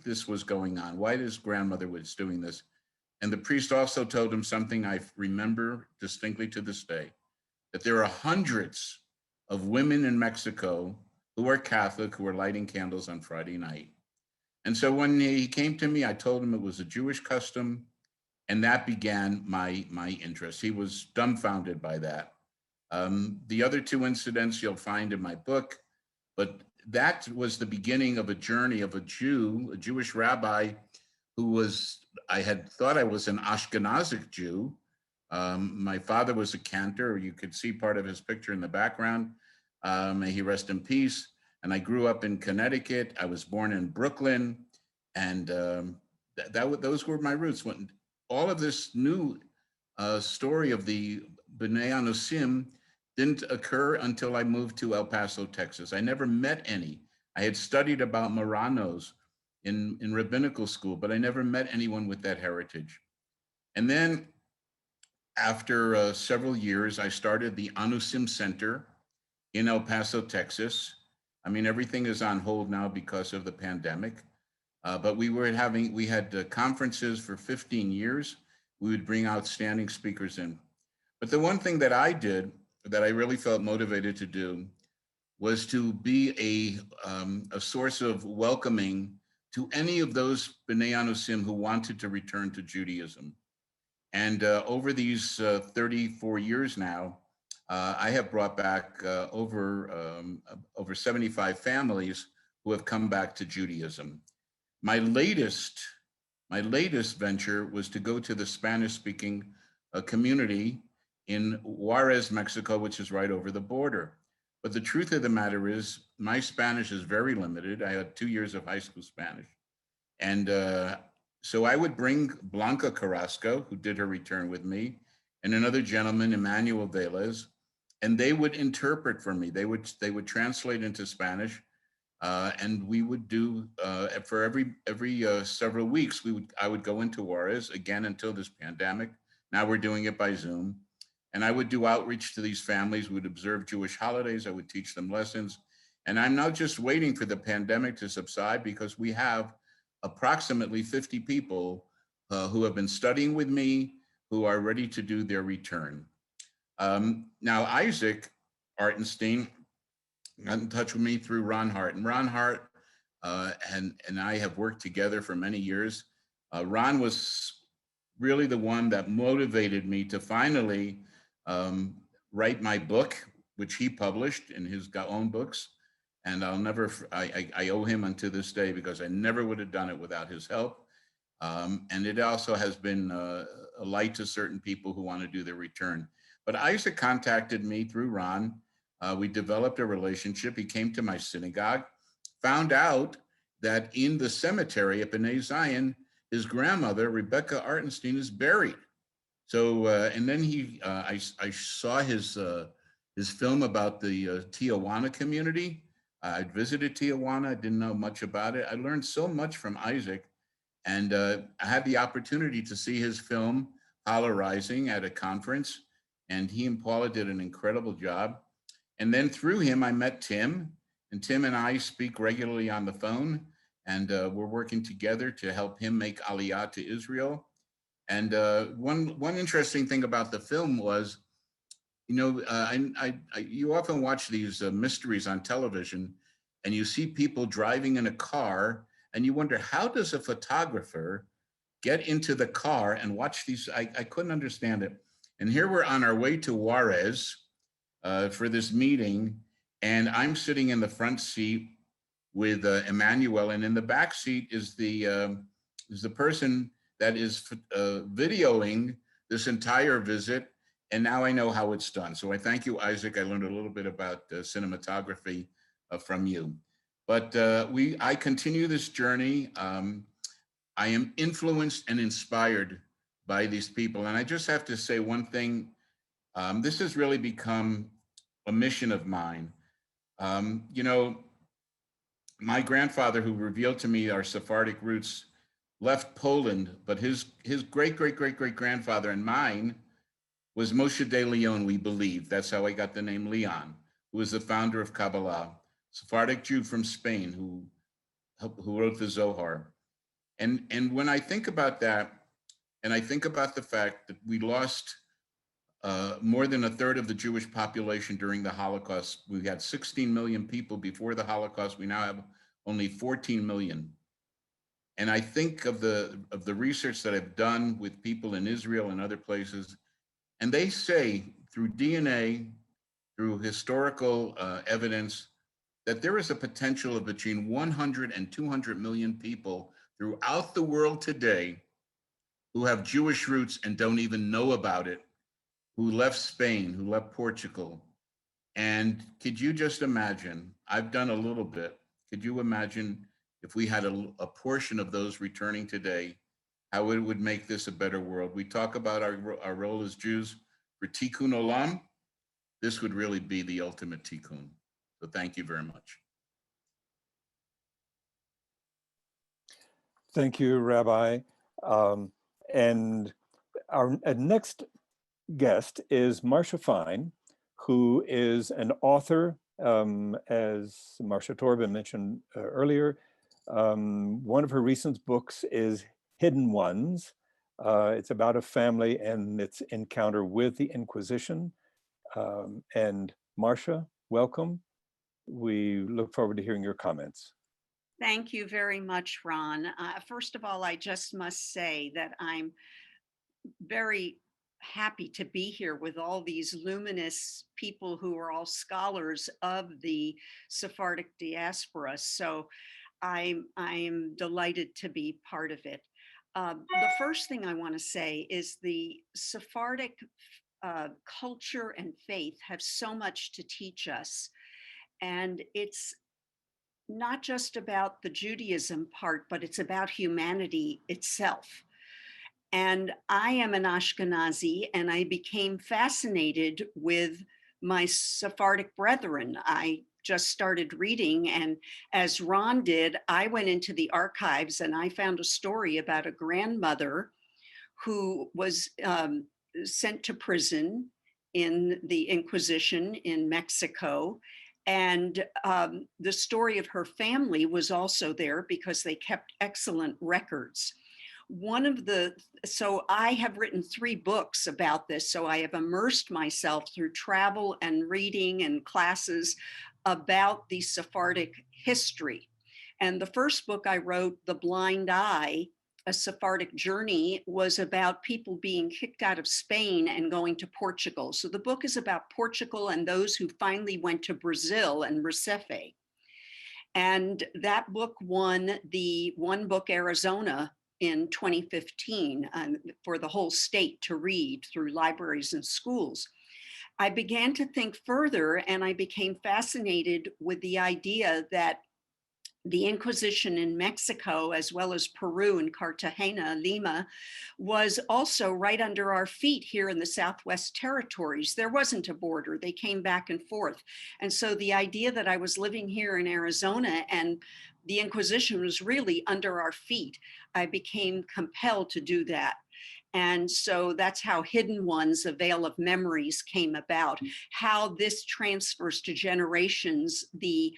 this was going on, why his grandmother was doing this. And the priest also told him something I remember distinctly to this day, that there are hundreds of women in Mexico who are Catholic who are lighting candles on Friday night. And so when he came to me, I told him it was a Jewish custom, and that began my interest. He was dumbfounded by that. The other two incidents you'll find in my book, but that was the beginning of a journey of a Jewish rabbi who was, I had thought I was an Ashkenazic Jew. My father was a cantor. You could see part of his picture in the background. May he rest in peace. And I grew up in Connecticut. I was born in Brooklyn. And those were my roots. When all of this new story of the B'nai Anusim didn't occur until I moved to El Paso, Texas. I never met any. I had studied about Marranos in rabbinical school, but I never met anyone with that heritage. And then after several years, I started the Anusim Center in El Paso, Texas. I mean, everything is on hold now because of the pandemic, but we had conferences for 15 years. We would bring outstanding speakers in. But the one thing that I did that I really felt motivated to do was to be a source of welcoming to any of those B'nai Anusim who wanted to return to Judaism. And over these 34 years now, I have brought back over 75 families who have come back to Judaism. My latest venture was to go to the Spanish-speaking community in Juarez, Mexico, which is right over the border. But the truth of the matter is, my Spanish is very limited. I had 2 years of high school Spanish. And so I would bring Blanca Carrasco, who did her return with me, and another gentleman, Emmanuel Velez, and they would interpret for me. They would translate into Spanish, and we would do for every several weeks. I would go into Juarez again until this pandemic. Now we're doing it by Zoom, and I would do outreach to these families. We would observe Jewish holidays. I would teach them lessons, and I'm now just waiting for the pandemic to subside because we have approximately 50 people who have been studying with me, who are ready to do their return. Now, Isaac Artenstein got in touch with me through Ron Hart. And Ron Hart and I have worked together for many years. Ron was really the one that motivated me to finally write my book, which he published in his own books. And I owe him unto this day because I never would have done it without his help. And it also has been a light to certain people who want to do their return. But Isaac contacted me through Ron. We developed a relationship. He came to my synagogue, found out that in the cemetery at B'nai Zion, his grandmother, Rebecca Artenstein, is buried. So, and then I saw his film about the Tijuana community. I visited Tijuana. I didn't know much about it. I learned so much from Isaac, and I had the opportunity to see his film, Paula Rising, at a conference, and he and Paula did an incredible job. And then through him, I met Tim, and Tim and I speak regularly on the phone, and we're working together to help him make Aliyah to Israel. And one interesting thing about the film was, you know, you often watch these mysteries on television, and you see people driving in a car, and you wonder, how does a photographer get into the car and watch these? I couldn't understand it. And here we're on our way to Juarez for this meeting, and I'm sitting in the front seat with Emmanuel, and in the back seat is the person that is videoing this entire visit. And now I know how it's done. So I thank you, Isaac. I learned a little bit about cinematography from you. But I continue this journey. I am influenced and inspired by these people. And I just have to say one thing. This has really become a mission of mine. You know, my grandfather, who revealed to me our Sephardic roots, left Poland, but his great-great-great-great-grandfather and mine was Moshe de Leon, we believe. That's how I got the name Leon, who was the founder of Kabbalah, Sephardic Jew from Spain who wrote the Zohar. And when I think about that, and I think about the fact that we lost more than a third of the Jewish population during the Holocaust. We had 16 million people before the Holocaust. We now have only 14 million. And I think of the research that I've done with people in Israel and other places, and they say through DNA, through historical evidence, that there is a potential of between 100 and 200 million people throughout the world today who have Jewish roots and don't even know about it, who left Spain, who left Portugal. And could you just imagine, I've done a little bit, could you imagine if we had a portion of those returning today, how it would make this a better world? We talk about our role as Jews for Tikkun Olam. This would really be the ultimate Tikkun. So thank you very much. Thank you, Rabbi. And our next guest is Marcia Fine, who is an author, as Marcia Torben mentioned earlier. One of her recent books is Hidden Ones. It's about a family and its encounter with the Inquisition. And Marcia, welcome. We look forward to hearing your comments. Thank you very much, Ron. First of all, I just must say that I'm very happy to be here with all these luminous people who are all scholars of the Sephardic diaspora. So I'm delighted to be part of it. The first thing I want to say is the Sephardic culture and faith have so much to teach us. And it's not just about the Judaism part, but it's about humanity itself. And I am an Ashkenazi, and I became fascinated with my Sephardic brethren. I just started reading, and as Ron did, I went into the archives and I found a story about a grandmother who was sent to prison in the Inquisition in Mexico. And the story of her family was also there because they kept excellent records. So I have written 3 books about this. So I have immersed myself through travel and reading and classes about the Sephardic history. And the first book I wrote, The Blind Eye, A Sephardic Journey, was about people being kicked out of Spain and going to Portugal. So the book is about Portugal and those who finally went to Brazil and Recife. And that book won the One Book Arizona in 2015 for the whole state to read through libraries and schools. I began to think further, and I became fascinated with the idea that the Inquisition in Mexico, as well as Peru and Cartagena, Lima, was also right under our feet here in the Southwest Territories. There wasn't a border. They came back and forth. And so the idea that I was living here in Arizona and the Inquisition was really under our feet, I became compelled to do that. And so that's how Hidden Ones, A Veil of Memories, came about, how this transfers to generations, the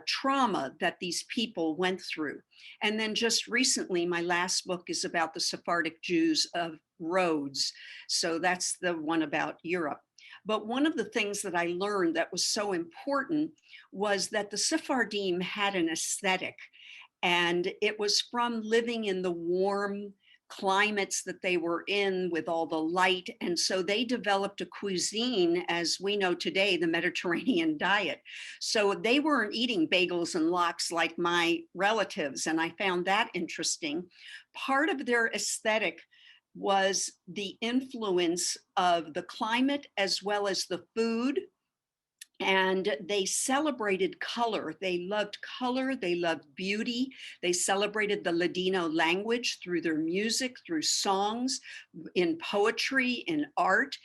trauma that these people went through. And then just recently, my last book is about the Sephardic Jews of Rhodes. So that's the one about Europe. But one of the things that I learned that was so important was that the Sephardim had an aesthetic, and it was from living in the warm climates that they were in with all the light. And so they developed a cuisine, as we know today, the Mediterranean diet. So they weren't eating bagels and lox like my relatives. And I found that interesting. Part of their aesthetic was the influence of the climate as well as the food. And they celebrated color. They loved color. They loved beauty. They celebrated the Ladino language through their music, through songs, in poetry, in art.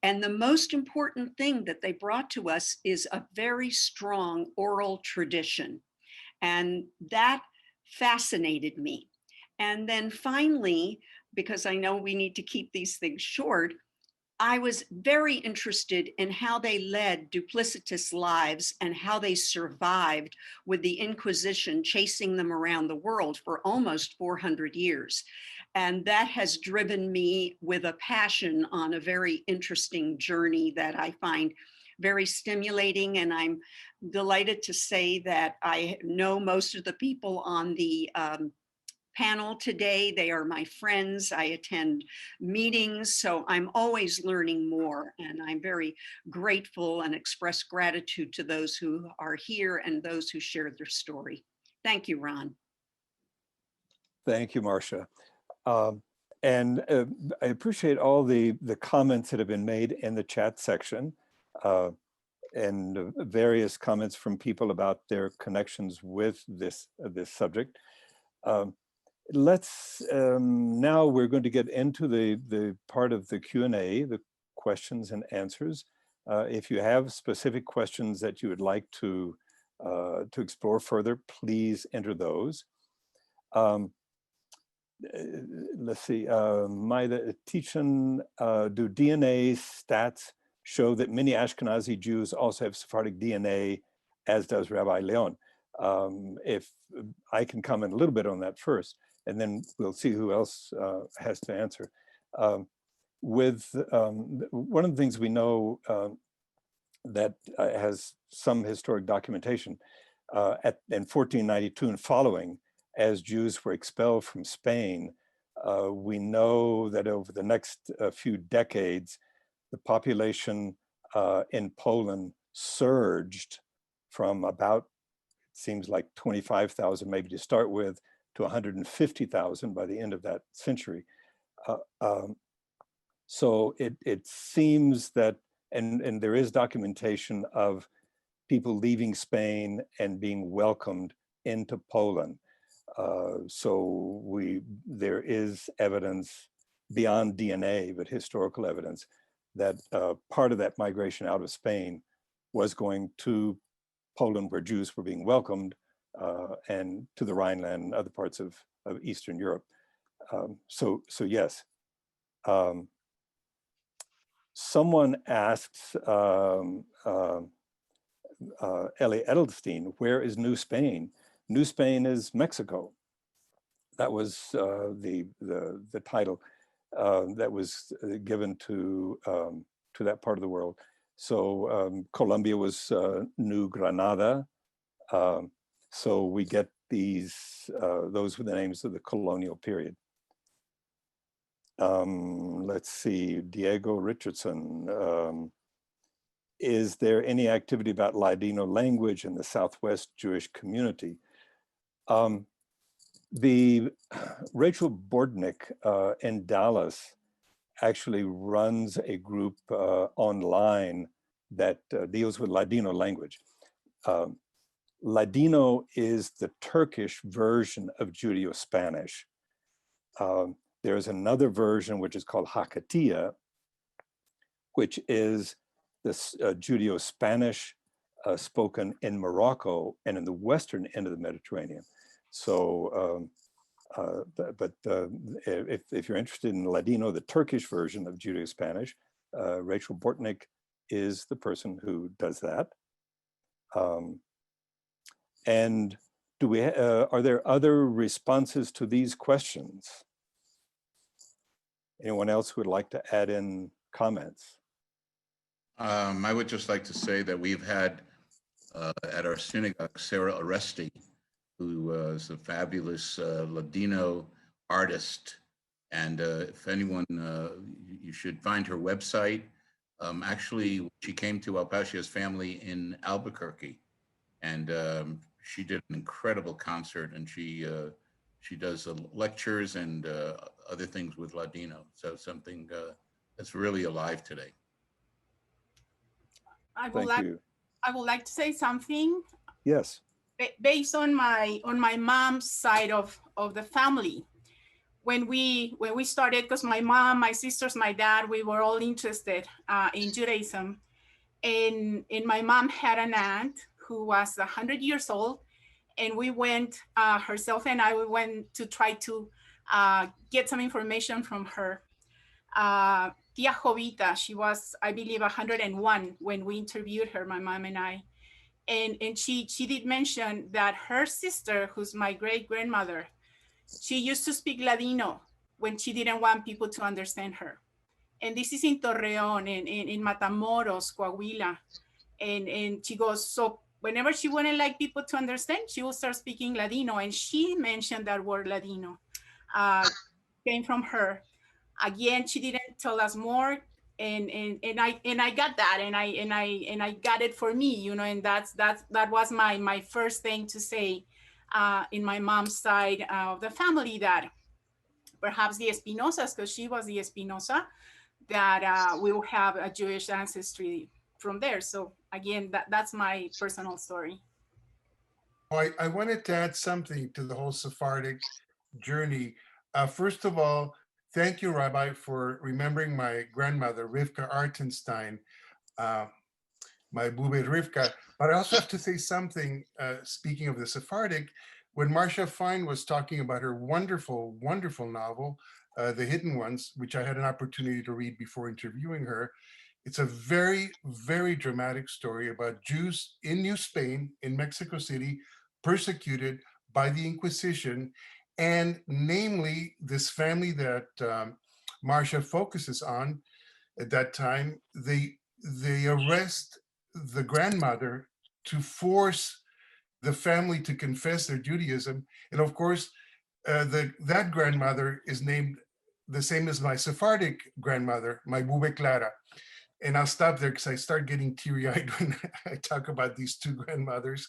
And the most important thing that they brought to us is a very strong oral tradition. And that fascinated me. And then finally, because I know we need to keep these things short, I was very interested in how they led duplicitous lives and how they survived with the Inquisition chasing them around the world for almost 400 years. And that has driven me with a passion on a very interesting journey that I find very stimulating. And I'm delighted to say that I know most of the people on the panel today. They are my friends. I attend meetings, so I'm always learning more. And I'm very grateful and express gratitude to those who are here and those who shared their story. Thank you, Ron. Thank you, Marcia. And I appreciate all the comments that have been made in the chat section and various comments from people about their connections with this subject. Now we're going to get into the part of the Q&A, the questions and answers. If you have specific questions that you would like to explore further, please enter those. Let's see, Maida Tichan, do DNA stats show that many Ashkenazi Jews also have Sephardic DNA, as does Rabbi Leon? If I can comment a little bit on that first, and then we'll see who else has to answer. One of the things we know that has some historic documentation in 1492 and following, as Jews were expelled from Spain, we know that over the next few decades, the population in Poland surged from about, it seems like 25,000 maybe to start with, to 150,000 by the end of that century. So it seems that, and there is documentation of people leaving Spain and being welcomed into Poland. So there is evidence beyond DNA, but historical evidence that part of that migration out of Spain was going to Poland, where Jews were being welcomed, and to the Rhineland and other parts of Eastern Europe. So yes. Someone asks Ellie Edelstein, where is New Spain? New Spain is Mexico. That was the title that was given to that part of the world. So Colombia was New Granada. So we get those were the names of the colonial period. Let's see, Diego Richardson. Is there any activity about Ladino language in the Southwest Jewish community? The Rachel Bordnick in Dallas actually runs a group online that deals with Ladino language. Ladino is the Turkish version of Judeo-Spanish. There's another version which is called Hakatiya, which is this Judeo-Spanish spoken in Morocco and in the western end of the Mediterranean. So, if you're interested in Ladino, the Turkish version of Judeo-Spanish, Rachel Bortnick is the person who does that. And are there other responses to these questions? Anyone else who would like to add in comments? I would just like to say that we've had at our synagogue, Sarah Oresti, who is a fabulous Ladino artist. And if anyone, you should find her website. Actually, she came to El Paso's family in Albuquerque, and she did an incredible concert, and she does lectures and other things with Ladino. So something that's really alive today. I would like to say something. Yes. Based on my mom's side of the family, when we started, because my mom, my sisters, my dad, we were all interested in Judaism, and my mom had an aunt who was 100 years old, and we went, herself and I, we went to try to get some information from her. Tia Jovita, she was, I believe, 101 when we interviewed her, my mom and I. And she did mention that her sister, who's my great-grandmother, she used to speak Ladino when she didn't want people to understand her. And this is in Torreón, in Matamoros, Coahuila. And she goes, so whenever she wouldn't like people to understand, she would start speaking Ladino. And she mentioned that word Ladino, came from her. Again, she didn't tell us more. And I got that, and I got it for me, you know, and that was my first thing to say in my mom's side of the family, that perhaps the Espinosas, because she was the Espinosa, that we will have a Jewish ancestry from there. So again, that's my personal story. I wanted to add something to the whole Sephardic journey. First of all, thank you, Rabbi, for remembering my grandmother, Rivka Artenstein, my Bube Rivka. But I also have to say something, speaking of the Sephardic, when Marcia Fine was talking about her wonderful, wonderful novel, The Hidden Ones, which I had an opportunity to read before interviewing her. It's a very, very dramatic story about Jews in New Spain, in Mexico City, persecuted by the Inquisition, and namely this family that Marcia focuses on at that time. They arrest the grandmother to force the family to confess their Judaism, and of course, that grandmother is named the same as my Sephardic grandmother, my Bube Clara. And I'll stop there because I start getting teary-eyed when I talk about these two grandmothers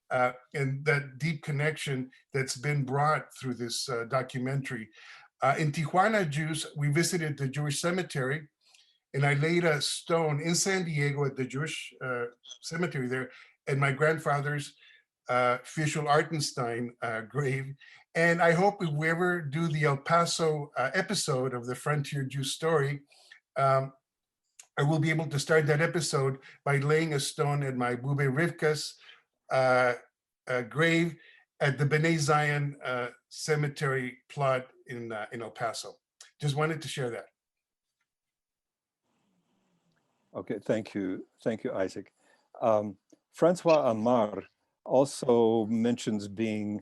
and that deep connection that's been brought through this documentary. In Tijuana, Jews, we visited the Jewish cemetery, and I laid a stone in San Diego at the Jewish cemetery there, at my grandfather's Fischl Artenstein grave. And I hope if we ever do the El Paso episode of the Frontier Jew Story, I will be able to start that episode by laying a stone at my Bube Rivka's grave at the B'nai Zion cemetery plot in El Paso. Just wanted to share that. Okay, thank you, Isaac. Francois Amar also mentions being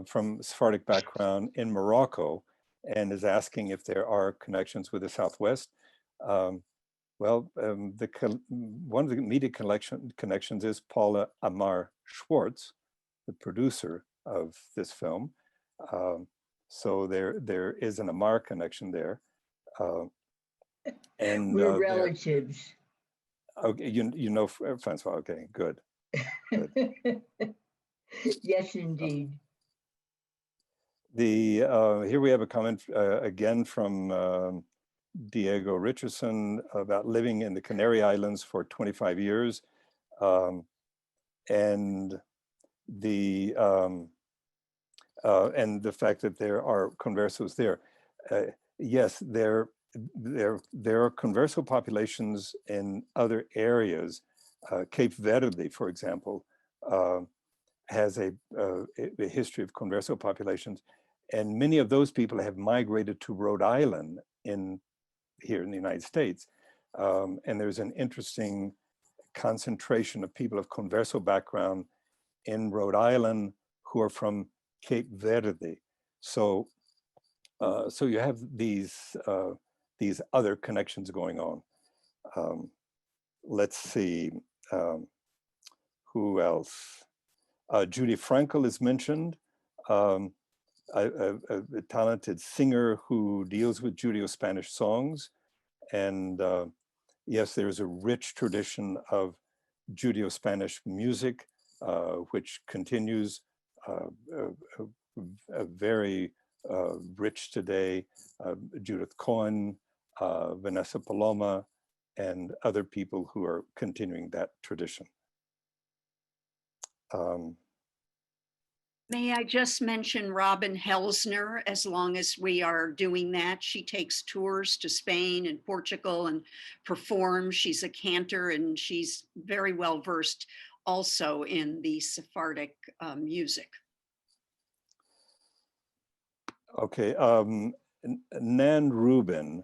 from Sephardic background in Morocco, and is asking if there are connections with the Southwest. Well, one of the immediate connections is Paula Amar Schwartz, the producer of this film. So there is an Amar connection there. And we're relatives. Okay, you know Francois. Okay, good. Yes, indeed. Here we have a comment again from Diego Richardson about living in the Canary Islands for 25 years, and the fact that there are conversos there. Yes, there are converso populations in other areas. Cape Verde, for example, has a history of converso populations, and many of those people have migrated to Rhode Island here in the United States. And there's an interesting concentration of people of converso background in Rhode Island who are from Cape Verde. So you have these other connections going on. Let's see, who else? Judy Frankel is mentioned, a talented singer who deals with Judeo-Spanish songs. And yes, there's a rich tradition of Judeo-Spanish music, which continues very rich today. Judith Cohen, Vanessa Paloma, and other people who are continuing that tradition. May I just mention Robin Helsner, as long as we are doing that. She takes tours to Spain and Portugal and performs. She's a cantor, and she's very well versed also in the Sephardic music. Okay, Nan Rubin,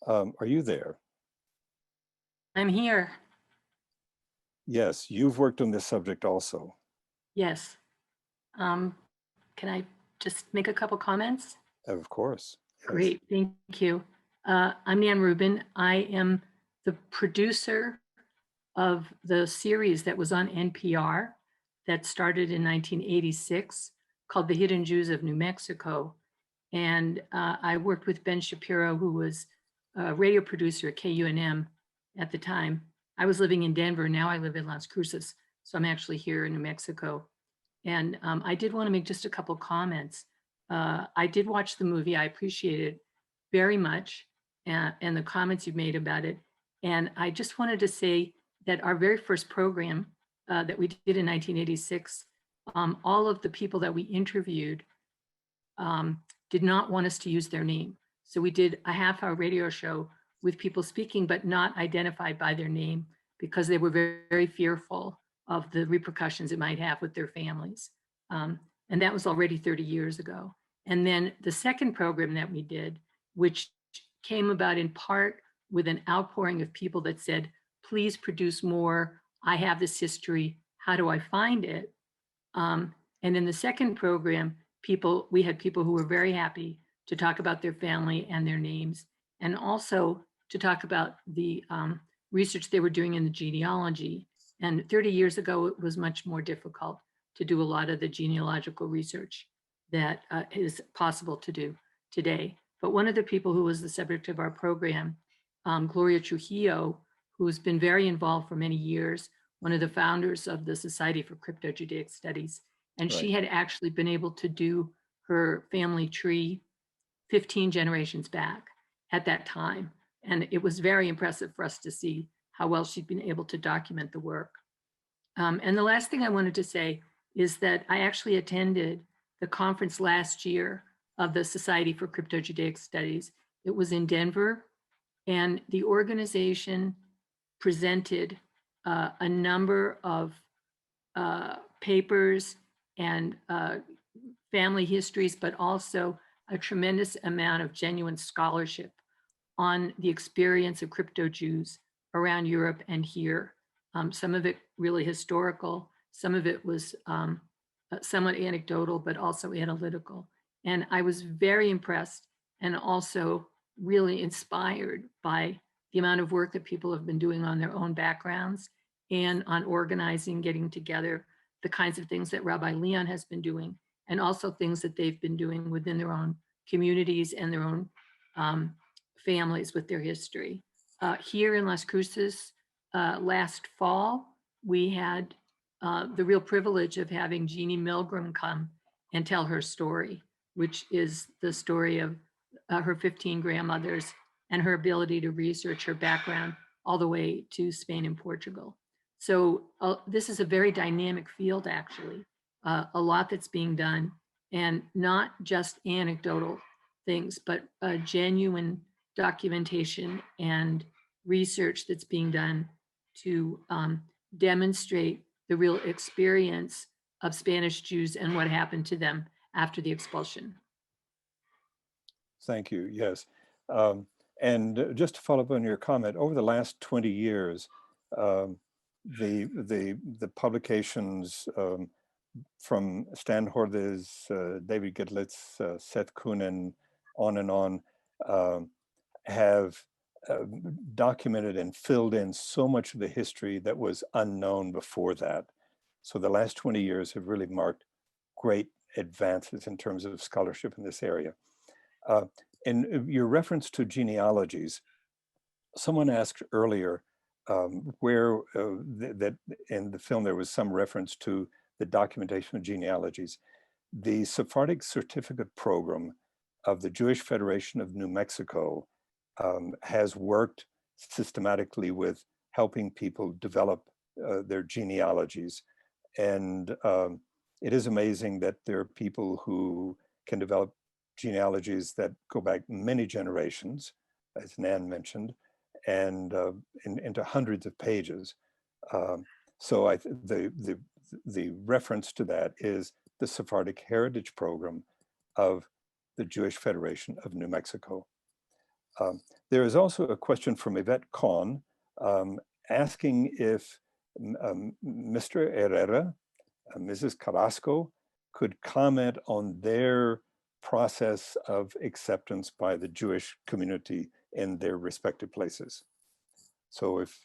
are you there? I'm here. Yes, you've worked on this subject also. Yes. Can I just make a couple comments? Of course. Yes. Great, thank you. I'm Nan Rubin. I am the producer of the series that was on NPR that started in 1986 called The Hidden Jews of New Mexico. And I worked with Ben Shapiro, who was a radio producer at KUNM at the time. I was living in Denver, now I live in Las Cruces, so I'm actually here in New Mexico. And I did want to make just a couple comments. I did watch the movie, I appreciate it very much, and the comments you've made about it. And I just wanted to say that our very first program that we did in 1986, all of the people that we interviewed did not want us to use their name. So we did a half-hour radio show with people speaking, but not identified by their name because they were very, very fearful of the repercussions it might have with their families. And that was already 30 years ago. And then the second program that we did, which came about in part with an outpouring of people that said, please produce more. I have this history. How do I find it? And in the second program, we had people who were very happy to talk about their family and their names, and also to talk about the research they were doing in the genealogy. And 30 years ago, it was much more difficult to do a lot of the genealogical research that is possible to do today. But one of the people who was the subject of our program, Gloria Trujillo, who's been very involved for many years, one of the founders of the Society for Crypto-Judaic Studies. And Right. she had actually been able to do her family tree 15 generations back at that time. And it was very impressive for us to see how well she'd been able to document the work. And the last thing I wanted to say is that I actually attended the conference last year of the Society for Crypto-Judaic Studies. It was in Denver, and the organization presented a number of papers and family histories, but also a tremendous amount of genuine scholarship on the experience of crypto Jews around Europe and here. Some of it really historical, some of it was somewhat anecdotal, but also analytical. And I was very impressed and also really inspired by the amount of work that people have been doing on their own backgrounds and on organizing, getting together, the kinds of things that Rabbi Leon has been doing, and also things that they've been doing within their own communities and their own families with their history. Here in Las Cruces, last fall, we had the real privilege of having Jeannie Milgram come and tell her story, which is the story of her 15 grandmothers and her ability to research her background all the way to Spain and Portugal. So this is a very dynamic field, actually, a lot that's being done, and not just anecdotal things, but genuine documentation and research that's being done to demonstrate the real experience of Spanish Jews and what happened to them after the expulsion. Thank you. Yes. And just to follow up on your comment, over the last 20 years, the publications from Stan Hordes, David Gitlitz, Seth Kunin, on and on, have documented and filled in so much of the history that was unknown before that. So the last 20 years have really marked great advances in terms of scholarship in this area. In your reference to genealogies, someone asked earlier where that in the film there was some reference to the documentation of genealogies. The Sephardic Certificate Program of the Jewish Federation of New Mexico has worked systematically with helping people develop their genealogies. And it is amazing that there are people who can develop genealogies that go back many generations, as Nan mentioned, and into hundreds of pages. So the reference to that is the Sephardic Heritage Program of the Jewish Federation of New Mexico. There is also a question from Yvette Kahn asking if Mr. Herrera, Mrs. Carrasco, could comment on their process of acceptance by the Jewish community in their respective places. So if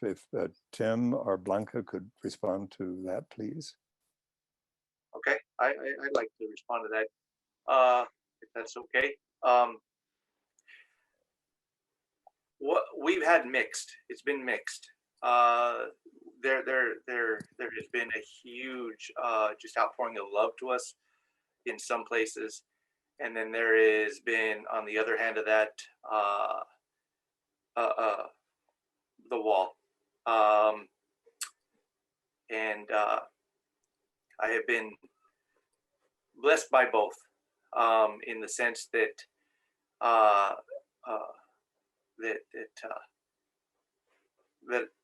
Tim or Blanca could respond to that, please. Okay, I'd like to respond to that, if that's okay. What we've had mixed. It's been mixed. There has been a huge just outpouring of love to us in some places, and then there has been, on the other hand of that, the wall. And I have been blessed by both, in the sense that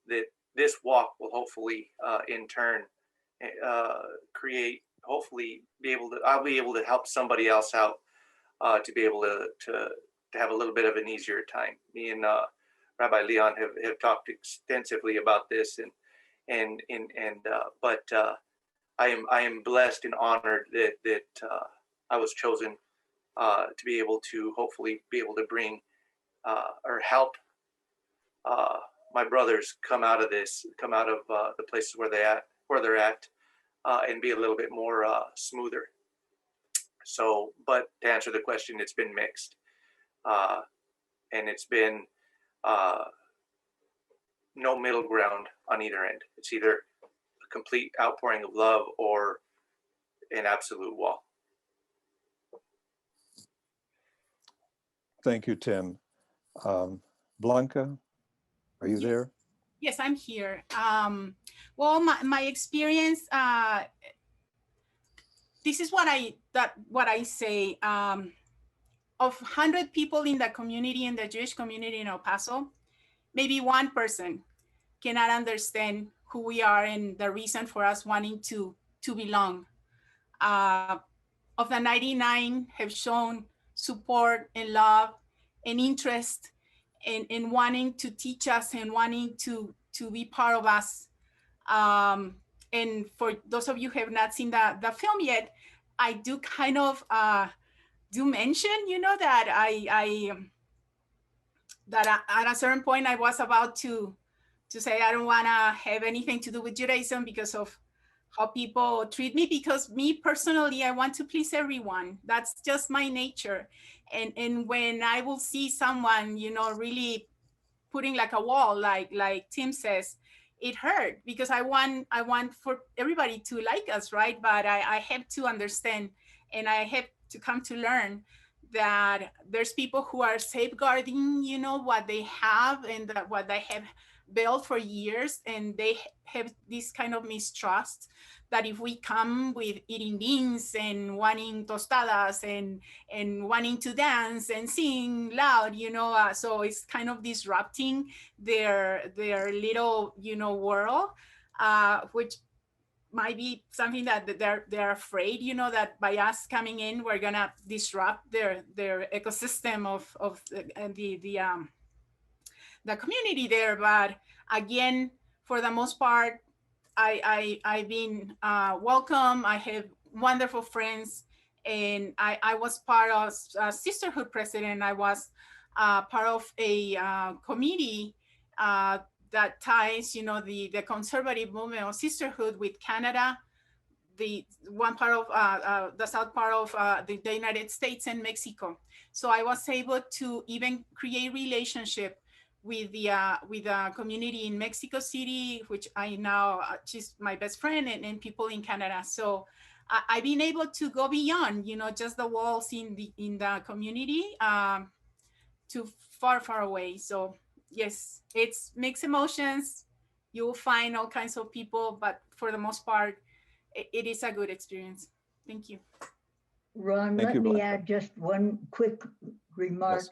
that this walk will hopefully in turn create, hopefully I'll be able to help somebody else out to be able to have a little bit of an easier time. Me and Rabbi Leon have talked extensively about this, but I am blessed and honored that I was chosen to be able to hopefully be able to bring or help my brothers come out of this, come out of the places where they're at, and be a little bit more smoother. So, but to answer the question, it's been mixed, and it's been no middle ground on either end. It's either a complete outpouring of love or an absolute wall. Thank you, Tim. Blanca, are you there? Yes, I'm here. Well, my experience, this is what I say. Of 100 people in the community, in the Jewish community in El Paso, maybe one person cannot understand who we are and the reason for us wanting to belong. Of the 99 have shown support and love and interest in wanting to teach us and wanting to be part of us. And for those of you who have not seen the film yet, I do kind of do mention, that that at a certain point I was about to say I don't want to have anything to do with Judaism because of how people treat me, because me personally, I want to please everyone. That's just my nature. And when I will see someone, really putting like a wall, like Tim says, it hurt because I want for everybody to like us, right? But I have to understand, and I have to come to learn that there's people who are safeguarding, what they have and what they have built for years, and they have this kind of mistrust that if we come with eating beans and wanting tostadas and wanting to dance and sing loud, so it's kind of disrupting their little, world, which might be something that they're afraid, that by us coming in, we're gonna disrupt their ecosystem of the community there. But again, for the most part, I've been welcome. I have wonderful friends, and I was part of Sisterhood President. I was part of a committee that ties, the conservative movement of sisterhood with Canada, the one part of the south part of the United States and Mexico. So I was able to even create relationship with the community in Mexico City, which I now, she's my best friend, and people in Canada. So I've been able to go beyond, just the walls in the community to far away. So yes, it's mixed emotions. You'll find all kinds of people, but for the most part, it is a good experience. Thank you. Ron, Thank let you, me Blanca. add just one quick remark. Yes.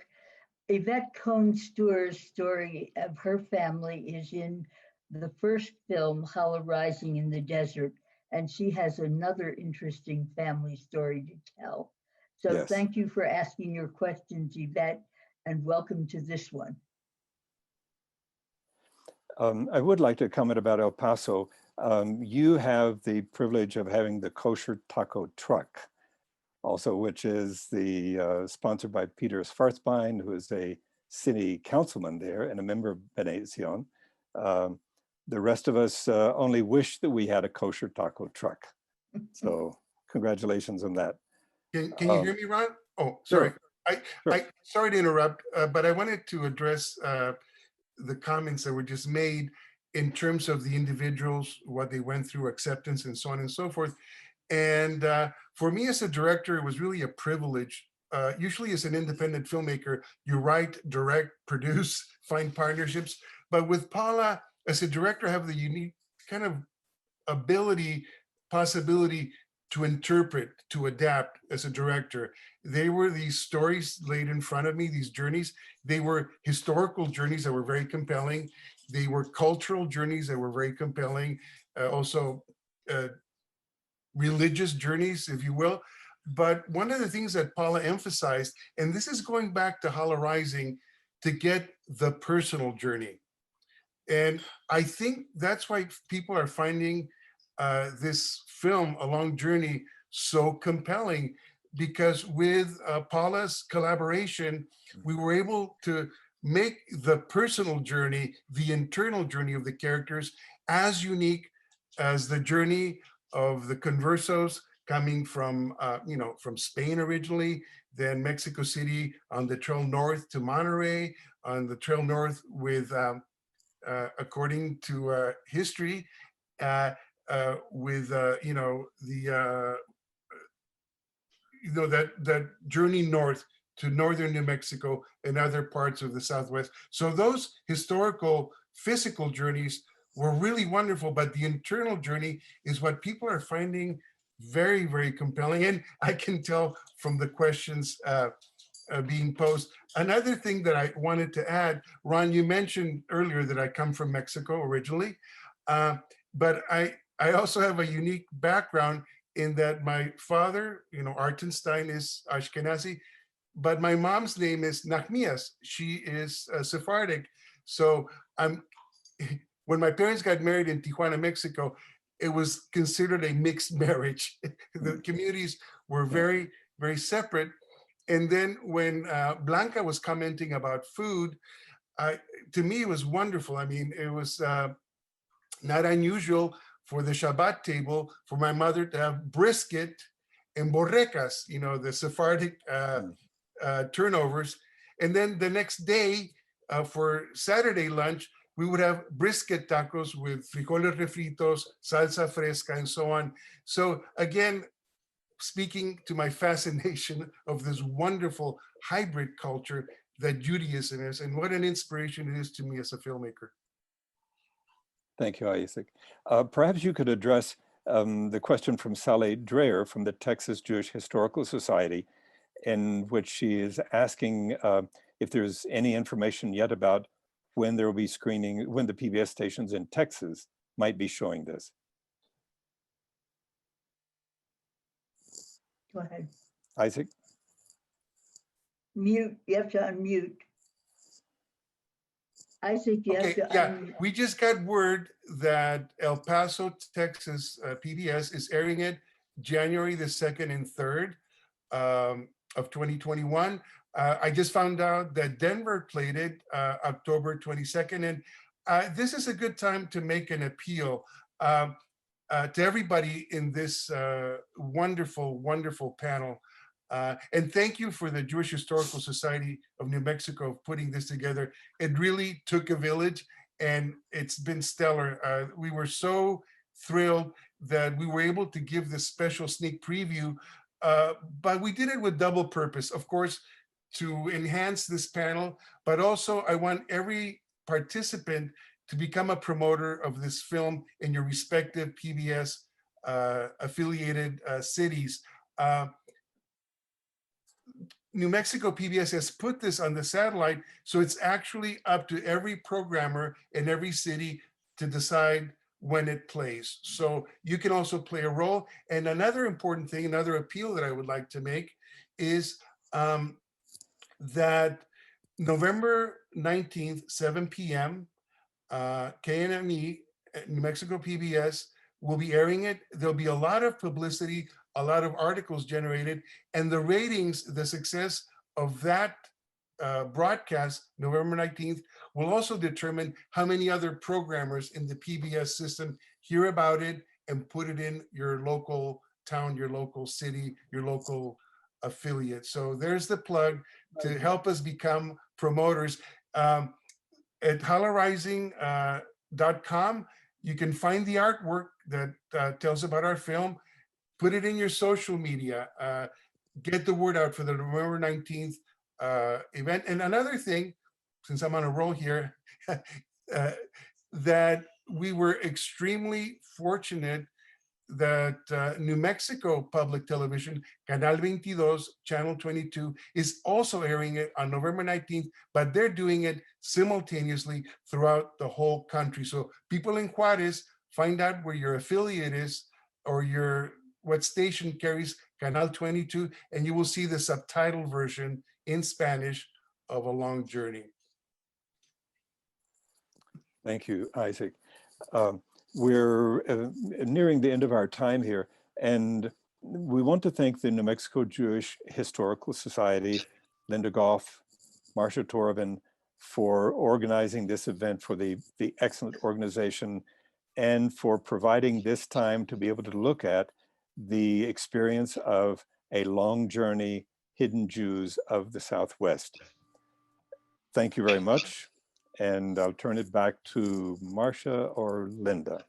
Yvette Cohn-Stewar's story of her family is in the first film, Hollow Rising in the Desert, and she has another interesting family story to tell. So Yes. thank you for asking your questions, Yvette, and welcome to this one. I would like to comment about El Paso. You have the privilege of having the kosher taco truck, also, which is the sponsored by Peter Schwarzbein, who is a city councilman there and a member of Benedición. The rest of us only wish that we had a kosher taco truck. So congratulations on that. Can you hear me, Ron? Oh, sorry. Sure. Sorry to interrupt, but I wanted to address the comments that were just made in terms of the individuals, what they went through, acceptance, and so on and so forth. And for me as a director, it was really a privilege. Usually as an independent filmmaker, you write, direct, produce, find partnerships. But with Paula, as a director, I have the unique kind of possibility to interpret, to adapt as a director. They were these stories laid in front of me, these journeys. They were historical journeys that were very compelling. They were cultural journeys that were very compelling. Also, religious journeys, if you will. But one of the things that Paula emphasized, and this is going back to Hala Rising, to get the personal journey. And I think that's why people are finding this film, A Long Journey, so compelling, because with Paula's collaboration, we were able to make the personal journey, the internal journey of the characters, as unique as the journey of the conversos coming from, from Spain originally, then Mexico City on the trail north to Monterrey, on the trail north with, according to history, with that journey north to northern New Mexico and other parts of the Southwest. So those historical physical journeys were really wonderful, but the internal journey is what people are finding very, very compelling. And I can tell from the questions being posed. Another thing that I wanted to add, Ron, you mentioned earlier that I come from Mexico originally, but I also have a unique background in that my father, Artenstein, is Ashkenazi, but my mom's name is Nachmias. She is Sephardic. So when my parents got married in Tijuana, Mexico, it was considered a mixed marriage. The communities were very, very separate. And then when Blanca was commenting about food, to me, it was wonderful. I mean, it was not unusual for the Shabbat table for my mother to have brisket and borrecas, the Sephardic turnovers. And then the next day for Saturday lunch, we would have brisket tacos with frijoles refritos, salsa fresca, and so on. So again, speaking to my fascination of this wonderful hybrid culture that Judaism is, and what an inspiration it is to me as a filmmaker. Thank you, Isaac. Perhaps you could address the question from Sally Dreyer from the Texas Jewish Historical Society, in which she is asking if there's any information yet about when there will be screening, when the PBS stations in Texas might be showing this. Go ahead. Isaac? Mute, you have to unmute. Isaac, you have to unmute. We just got word that El Paso, Texas PBS is airing it January the 2nd and 3rd of 2021. I just found out that Denver played it October 22nd. And this is a good time to make an appeal to everybody in this wonderful, wonderful panel. And thank you for the Jewish Historical Society of New Mexico putting this together. It really took a village and it's been stellar. We were so thrilled that we were able to give this special sneak preview, but we did it with double purpose, of course, to enhance this panel, but also I want every participant to become a promoter of this film in your respective PBS affiliated cities. New Mexico PBS has put this on the satellite, so it's actually up to every programmer in every city to decide when it plays. So you can also play a role. And another important thing, another appeal that I would like to make is that November 19th, 7 p.m., KNME, New Mexico PBS, will be airing it. There'll be a lot of publicity, a lot of articles generated, and the ratings, the success of that broadcast, November 19th, will also determine how many other programmers in the PBS system hear about it and put it in your local town, your local city, your local affiliate. So there's the plug to help us become promoters. At hollerizing.com, you can find the artwork that tells about our film, put it in your social media, get the word out for the November 19th event. And another thing, since I'm on a roll here, that we were extremely fortunate that New Mexico Public Television, Canal 22, Channel 22, is also airing it on November 19th, but they're doing it simultaneously throughout the whole country. So people in Juarez, find out where your affiliate is or what station carries Canal 22, and you will see the subtitle version in Spanish of A Long Journey. Thank you, Isaac. We're nearing the end of our time here, and we want to thank the New Mexico Jewish Historical Society, Linda Goff, Marcia Torvin, for organizing this event, for the excellent organization, and for providing this time to be able to look at the experience of a long journey, hidden Jews of the Southwest. Thank you very much. And I'll turn it back to Marcia or Linda.